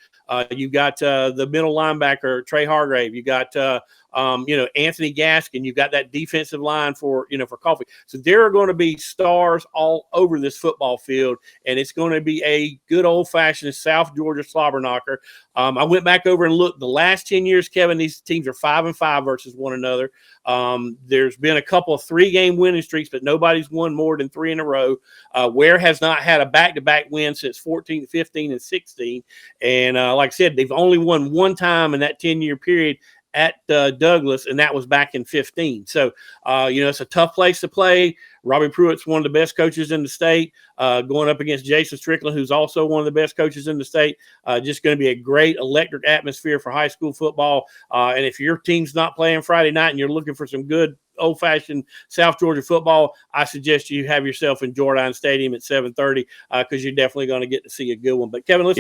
You got the middle linebacker, Trey Hargrave. You got, Anthony Gaskin. You've got that defensive line for Coffee. So there are going to be stars all over this football field, and it's going to be a good old-fashioned South Georgia slobber knocker. I went back over and looked. The last 10 years, Kevin, these teams are 5-5 versus one another. There's been a couple of 3-game winning streaks, but nobody's won more than 3 in a row. Ware has not had a back-to-back win since 14, 15, and 16. And like I said, they've only won one time in that 10-year period at Douglas, and that was back in 15. So, it's a tough place to play. Robbie Pruitt's one of the best coaches in the state, going up against Jason Strickland, who's also one of the best coaches in the state. Just going to be a great electric atmosphere for high school football. And if your team's not playing Friday night and you're looking for some good old-fashioned South Georgia football, I suggest you have yourself in Jordan Stadium at 7:30 because you're definitely going to get to see a good one. But, Kevin, let's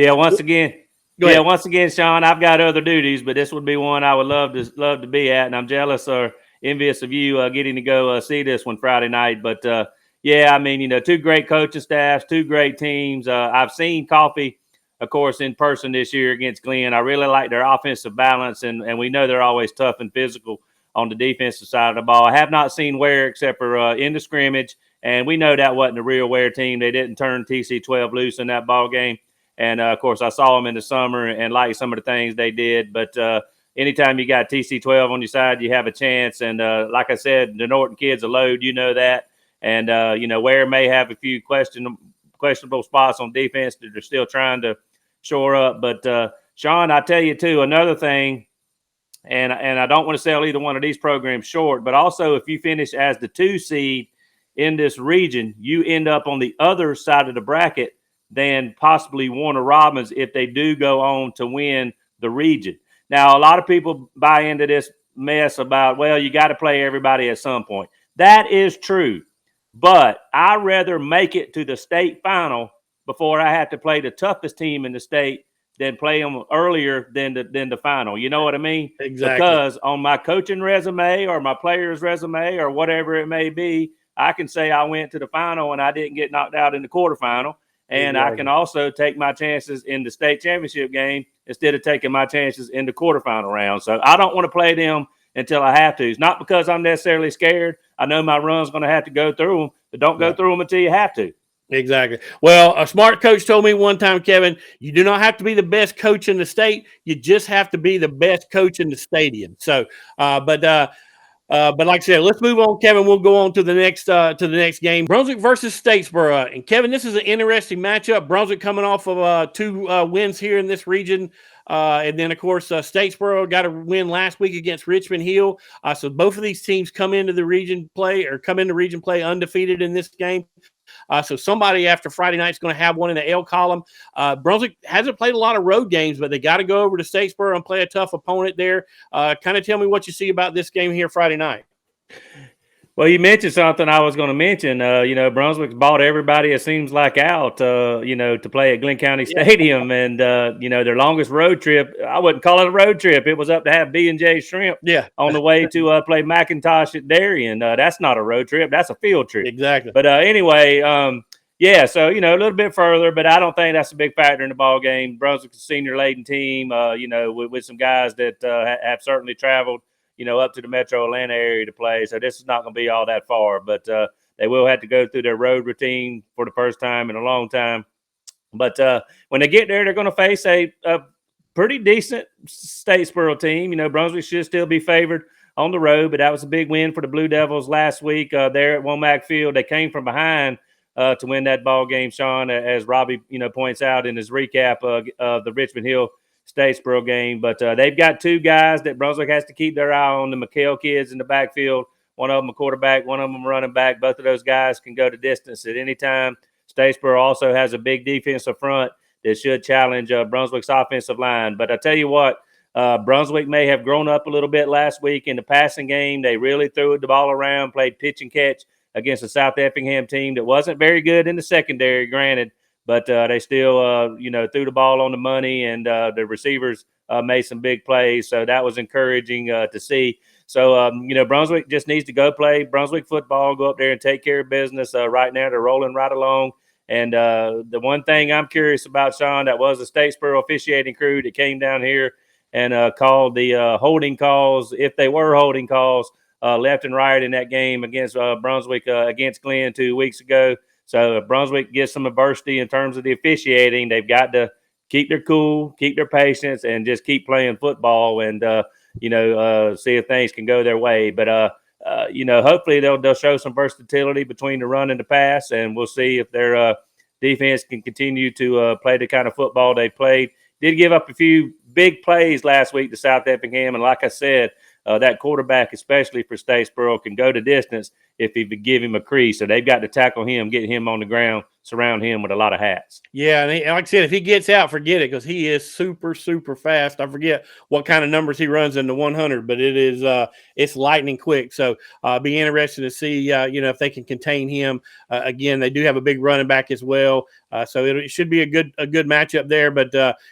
once again, Sean, I've got other duties, but this would be one I would love to be at, and I'm jealous or envious of you getting to go see this one Friday night. But two great coaching staffs, 2 great teams. I've seen Coffee, of course, in person this year against Glenn. I really like their offensive balance, and we know they're always tough and physical on the defensive side of the ball. I have not seen Ware except for in the scrimmage, and we know that wasn't a real Ware team. They didn't turn TC12 loose in that ball game. And, of course, I saw them in the summer and like some of the things they did. But anytime you got TC12 on your side, you have a chance. And like I said, the Norton kids are load. You know that. And, Ware may have a few questionable spots on defense that they're still trying to shore up. But, Sean, I tell you, too, another thing, and I don't want to sell either one of these programs short, but also if you finish as the 2 seed in this region, you end up on the other side of the bracket than possibly Warner Robins if they do go on to win the region. Now, a lot of people buy into this mess about, well, you got to play everybody at some point. That is true, but I'd rather make it to the state final before I have to play the toughest team in the state than play them earlier than the final. You know what I mean?
Exactly.
Because on my coaching resume or my player's resume or whatever it may be, I can say I went to the final and I didn't get knocked out in the quarterfinal. And I can also take my chances in the state championship game instead of taking my chances in the quarterfinal round. So I don't want to play them until I have to. It's not because I'm necessarily scared. I know my run's going to have to go through them, but don't go through them until you have to.
Exactly. Well, a smart coach told me one time, Kevin, you do not have to be the best coach in the state. You just have to be the best coach in the stadium. So, but like I said, let's move on, Kevin. We'll go on to the next game. Brunswick versus Statesboro. And Kevin, this is an interesting matchup. Brunswick coming off of 2 wins here in this region. And then, of course, Statesboro got a win last week against Richmond Hill. So both of these teams come into region play undefeated in this game. So somebody after Friday night is going to have one in the L column. Brunswick hasn't played a lot of road games, but they got to go over to Statesboro and play a tough opponent there. Kind of tell me what you see about this game here Friday night.
Well, you mentioned something I was going to mention. Brunswick's bought everybody, it seems like, out, to play at Glenn County Stadium. And, their longest road trip, I wouldn't call it a road trip. It was up to have B&J Shrimp on the way to play McIntosh at Darien. That's not a road trip. That's a field trip.
Exactly.
But anyway, so, a little bit further, but I don't think that's a big factor in the ball game. Brunswick's a senior-laden team, with some guys that have certainly traveled up to the metro Atlanta area to play. So this is not going to be all that far, but they will have to go through their road routine for the first time in a long time. But when they get there, they're going to face a pretty decent Statesboro team. Brunswick should still be favored on the road, but that was a big win for the Blue Devils last week there at Womack Field. They came from behind to win that ball game, Sean, as Robbie, points out in his recap of the Richmond Hill Statesboro game. But they've got two guys that Brunswick has to keep their eye on, the McHale kids in the backfield. One of them a quarterback, one of them a running back. Both of those guys can go to distance at any time. Statesboro also has a big defensive front that should challenge Brunswick's offensive line. But I tell you what, Brunswick may have grown up a little bit last week in the passing game. They really threw the ball around, played pitch and catch against a South Effingham team that wasn't very good in the secondary, granted, but they still, threw the ball on the money, and the receivers made some big plays. So that was encouraging to see. So, Brunswick just needs to go play Brunswick football, go up there and take care of business. Right now, they're rolling right along. And the one thing I'm curious about, Sean, that was the Statesboro officiating crew that came down here and called the holding calls, if they were holding calls, left and right in that game against Brunswick against Glenn 2 weeks ago. So if Brunswick gets some adversity in terms of the officiating, they've got to keep their cool, keep their patience, and just keep playing football and, see if things can go their way. But, hopefully they'll show some versatility between the run and the pass, and we'll see if their defense can continue to play the kind of football they played. Did give up a few big plays last week to South Effingham, and like I said, that quarterback, especially for Statesboro, can go to distance if he would give him a crease. So they've got to tackle him, get him on the ground, surround him with a lot of hats.
Yeah, and like I said, if he gets out, forget it, because he is super, super fast. I forget what kind of numbers he runs in the 100, but it is it's lightning quick. So be interested to see if they can contain him. Again, they do have a big running back as well, so it should be a good matchup there. But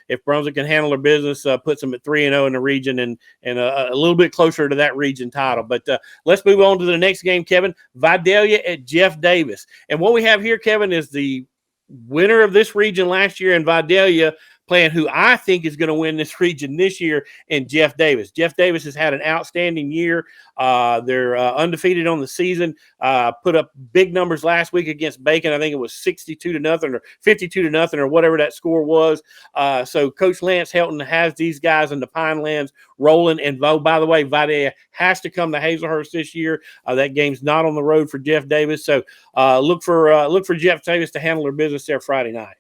if Brunswick can handle their business, puts them at 3-0 in the region and a little bit closer to that region title. But let's move on to the next game, Kevin. Vidalia at Jeff Davis, and what we have here, Kevin, is the winner of this region last year in Vidalia playing who I think is going to win this region this year in Jeff Davis. Jeff Davis has had an outstanding year. They're undefeated on the season, put up big numbers last week against Bacon. I think it was 62-0 or 52-0 or whatever that score was. So Coach Lance Helton has these guys in the Pinelands rolling. And by the way, Vidalia has to come to Hazelhurst this year. That game's not on the road for Jeff Davis. So look for Jeff Davis to handle their business there Friday night.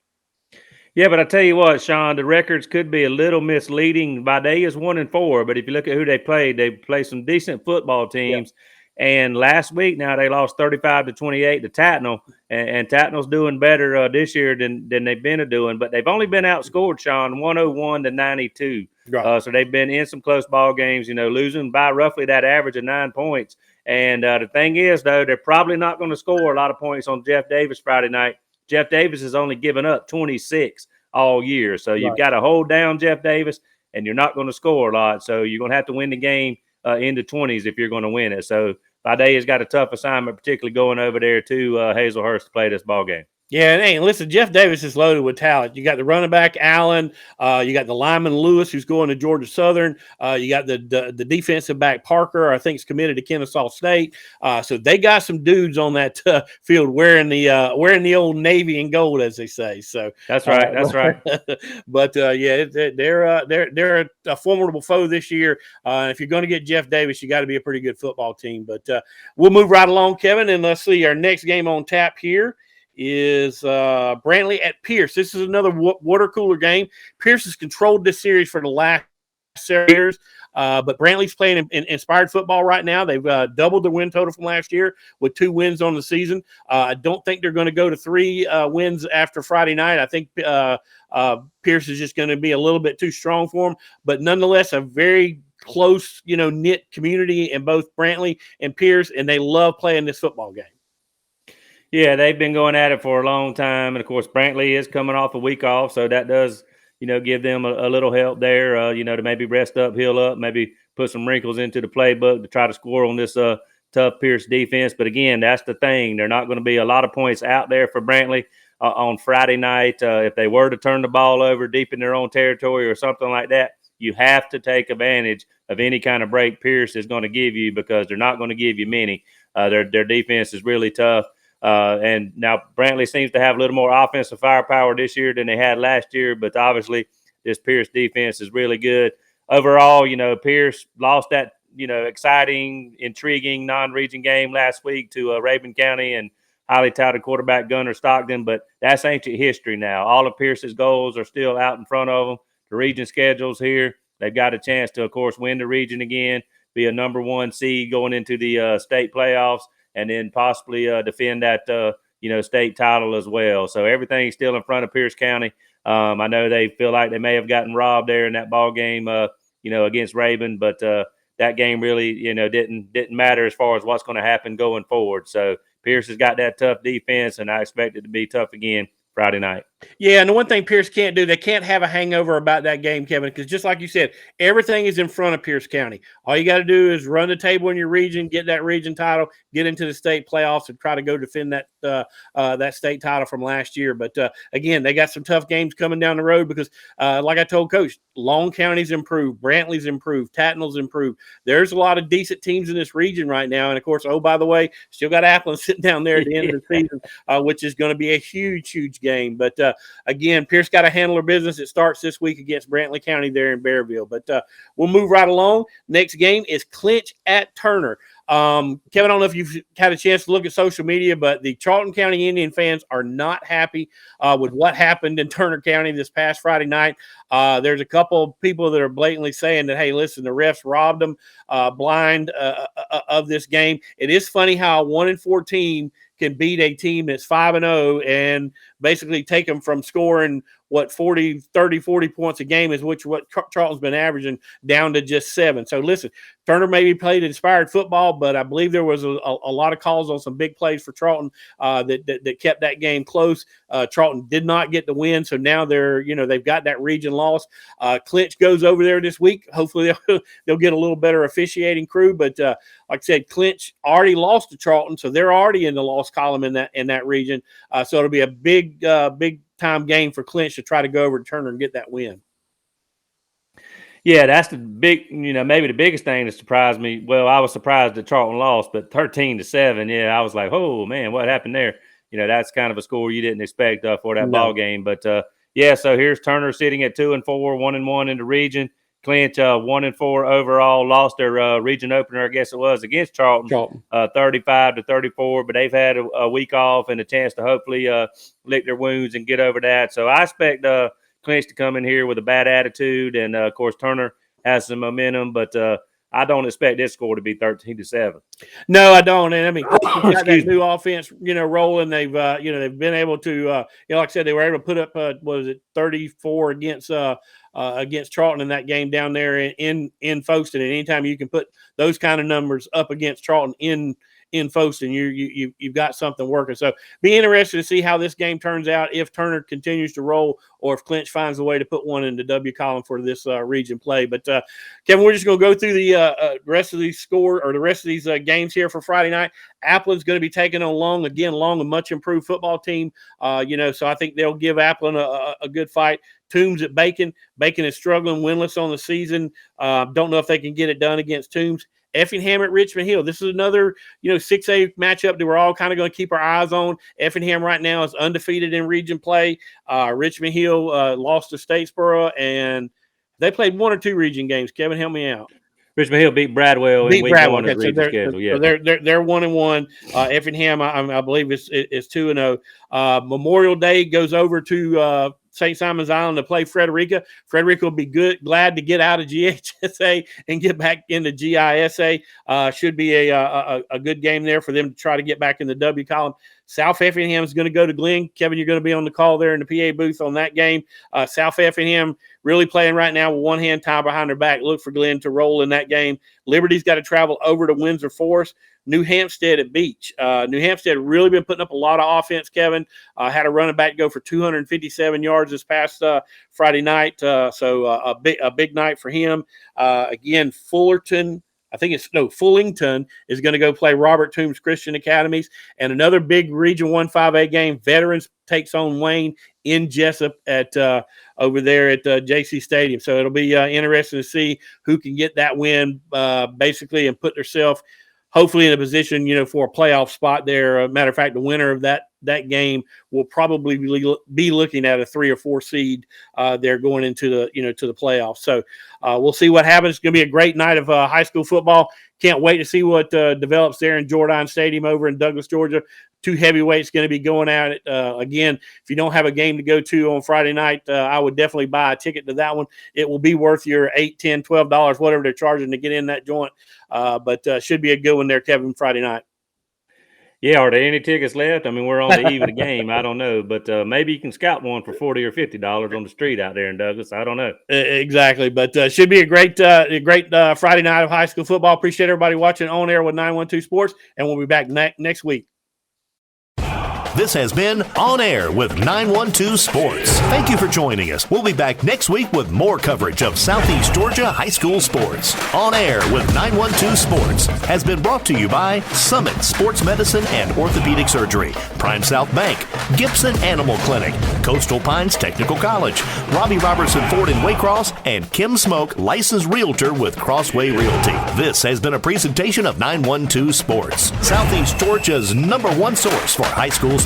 Yeah, but I tell you what, Sean, the records could be a little misleading. Vidalia is 1-4, but if you look at who they play some decent football teams. Yeah. And last week, now they lost 35-28 to Tatnall, and Tatnall's doing better this year than they've been doing. But they've only been outscored, Sean, 101-92. Right. So they've been in some close ball games, losing by roughly that average of 9 points. And the thing is, though, they're probably not going to score a lot of points on Jeff Davis Friday night. Jeff Davis has only given up 26 all year. So you've got to hold down Jeff Davis, and you're not going to score a lot. So you're going to have to win the game in the 20s if you're going to win it. So Vidalia's got a tough assignment, particularly going over there to Hazelhurst to play this ball game.
Yeah, and hey, listen, Jeff Davis is loaded with talent. You got the running back, Allen. You got the lineman, Lewis, who's going to Georgia Southern. You got the defensive back, Parker, I think is committed to Kennesaw State. So they got some dudes on that field wearing the old navy and gold, as they say. So
that's right. That's right.
But they're a formidable foe this year. If you're going to get Jeff Davis, you got to be a pretty good football team. But we'll move right along, Kevin, and let's see our next game on tap here is Brantley at Pierce. This is another water cooler game. Pierce has controlled this series for the last several years, but Brantley's playing in inspired football right now. They've doubled the win total from last year with 2 wins on the season. I don't think they're going to go to 3 wins after Friday night. I think Pierce is just going to be a little bit too strong for them, but nonetheless, a very close, knit community in both Brantley and Pierce, and they love playing this football game.
Yeah, they've been going at it for a long time. And, of course, Brantley is coming off a week off, so that does, give them a little help there, to maybe rest up, heal up, maybe put some wrinkles into the playbook to try to score on this tough Pierce defense. But, again, that's the thing. There are not going to be a lot of points out there for Brantley on Friday night. If they were to turn the ball over deep in their own territory or something like that, you have to take advantage of any kind of break Pierce is going to give you, because they're not going to give you many. Their defense is really tough. And now Brantley seems to have a little more offensive firepower this year than they had last year, but obviously this Pierce defense is really good. Overall, Pierce lost that, exciting, intriguing non-region game last week to Raven County and highly touted quarterback Gunnar Stockton, but that's ancient history now. All of Pierce's goals are still out in front of them. The region schedule's here. They've got a chance to, of course, win the region again, be a number 1 seed going into the state playoffs, and then possibly defend that, state title as well. So everything's still in front of Pierce County. I know they feel like they may have gotten robbed there in that ball game, against Raven, but that game really, didn't matter as far as what's going to happen going forward. So Pierce has got that tough defense, and I expect it to be tough again Friday night.
Yeah, and the one thing Pierce can't do, they can't have a hangover about that game, Kevin, because just like you said, everything is in front of Pierce County. All you got to do is run the table in your region, get that region title, get into the state playoffs, and try to go defend that state title from last year. But again, they got some tough games coming down the road because, like I told Coach, Long County's improved, Brantley's improved, Tatnall's improved. There's a lot of decent teams in this region right now, and of course, oh by the way, still got Appleton sitting down there at the end of the season, which is going to be a huge game. But again, Pierce got to handle her business. It starts this week against Brantley County there in Bearville. But we'll move right along. Next game is Clinch at Turner. Kevin, I don't know if you've had a chance to look at social media, but the Charlton County Indian fans are not happy with what happened in Turner County this past Friday night. There's a couple of people that are blatantly saying that, hey, listen, the refs robbed them blind of this game. It is funny how a 1-4 team can beat a team that's 5-0 and basically take them from scoring 40 points a game is what Charlton's been averaging down to just 7. So listen, Turner maybe played inspired football, but I believe there was a lot of calls on some big plays for Charlton that kept that game close. Charlton did not get the win, so now they've got that region loss. Clinch goes over there this week. Hopefully they'll get a little better officiating crew, but like I said, Clinch already lost to Charlton, so they're already in the loss column in that region. So it'll be a big time game for Clinch to try to go over to Turner and get that win.
Yeah, that's the big, maybe the biggest thing that surprised me. Well, I was surprised that Charlton lost, but 13-7. Yeah, I was like, oh man, what happened there? That's kind of a score you didn't expect for that ball game. But yeah, so here's Turner sitting at 2-4, 1-1 in the region. Clinch 1-4 overall, lost their region opener, I guess it was, against Charlton. 35-34. But they've had a week off and a chance to hopefully lick their wounds and get over that. So I expect Clinch to come in here with a bad attitude, and of course Turner has some momentum, but I don't expect this score to be 13-7.
No, I don't. And I mean, got that new offense, rolling. They've been able to, like I said, they were able to put up, 34 against Charlton in that game down there in Folkestone. And anytime you can put those kind of numbers up against Charlton in Folkestone, you've got something working. So be interested to see how this game turns out, if Turner continues to roll or if Clinch finds a way to put one in the W column for this region play. But Kevin, we're just going to go through the rest of these games here for Friday night. Appleton's going to be taking on Long, a much improved football team. So I think they'll give Appleton a good fight. Toombs at Bacon. Bacon is struggling, winless on the season. Don't know if they can get it done against Toombs. Effingham at Richmond Hill. This is another, 6A matchup that we're all kind of going to keep our eyes on. Effingham right now is undefeated in region play. Richmond Hill lost to Statesboro, and they played 1 or 2 region games. Kevin, help me out.
Richmond Hill beat Bradwell in week 1 of the region schedule. Yeah,
they're 1-1. Effingham, I believe, is 2-0. Memorial Day goes over to St. Simon's Island to play Frederica. Frederica will be glad to get out of GHSA and get back into GISA. Should be a good game there for them to try to get back in the W column. South Effingham is going to go to Glenn. Kevin, you're going to be on the call there in the PA booth on that game. South Effingham really playing right now with one hand tied behind their back. Look for Glenn to roll in that game. Liberty's got to travel over to Windsor Forest. New Hampstead at Beach. New Hampstead really been putting up a lot of offense, Kevin. Had a running back go for 257 yards this past Friday night. So a big night for him. Again, Fullington is going to go play Robert Toombs Christian Academies. And another big Region 1 5A game, Veterans takes on Wayne in Jessup at over there at JC Stadium. So it'll be interesting to see who can get that win basically and put themselves hopefully in a position, for a playoff spot there. Matter of fact, the winner of that game will probably be looking at a 3 or 4 seed there going into the to the playoffs. So we'll see what happens. It's going to be a great night of high school football. Can't wait to see what develops there in Jordan Stadium over in Douglas, Georgia. 2 heavyweights going to be going at it. Again, if you don't have a game to go to on Friday night, I would definitely buy a ticket to that one. It will be worth your $8, $10, $12, whatever they're charging to get in that joint. But should be a good one there, Kevin, Friday night.
Yeah, are there any tickets left? I mean, we're on the eve of the game. I don't know, but maybe you can scout one for $40 or $50 on the street out there in Douglas. I don't know.
Exactly, but should be a great Friday night of high school football. Appreciate everybody watching On Air with 912 Sports, and we'll be back next week.
This has been On Air with 912 Sports. Thank you for joining us. We'll be back next week with more coverage of Southeast Georgia high school sports. On Air with 912 Sports has been brought to you by Summit Sports Medicine and Orthopedic Surgery, Prime South Bank, Gibson Animal Clinic, Coastal Pines Technical College, Robbie Robertson Ford in Waycross, and Kim Smoke, licensed realtor with Crossway Realty. This has been a presentation of 912 Sports, Southeast Georgia's #1 source for high school sports.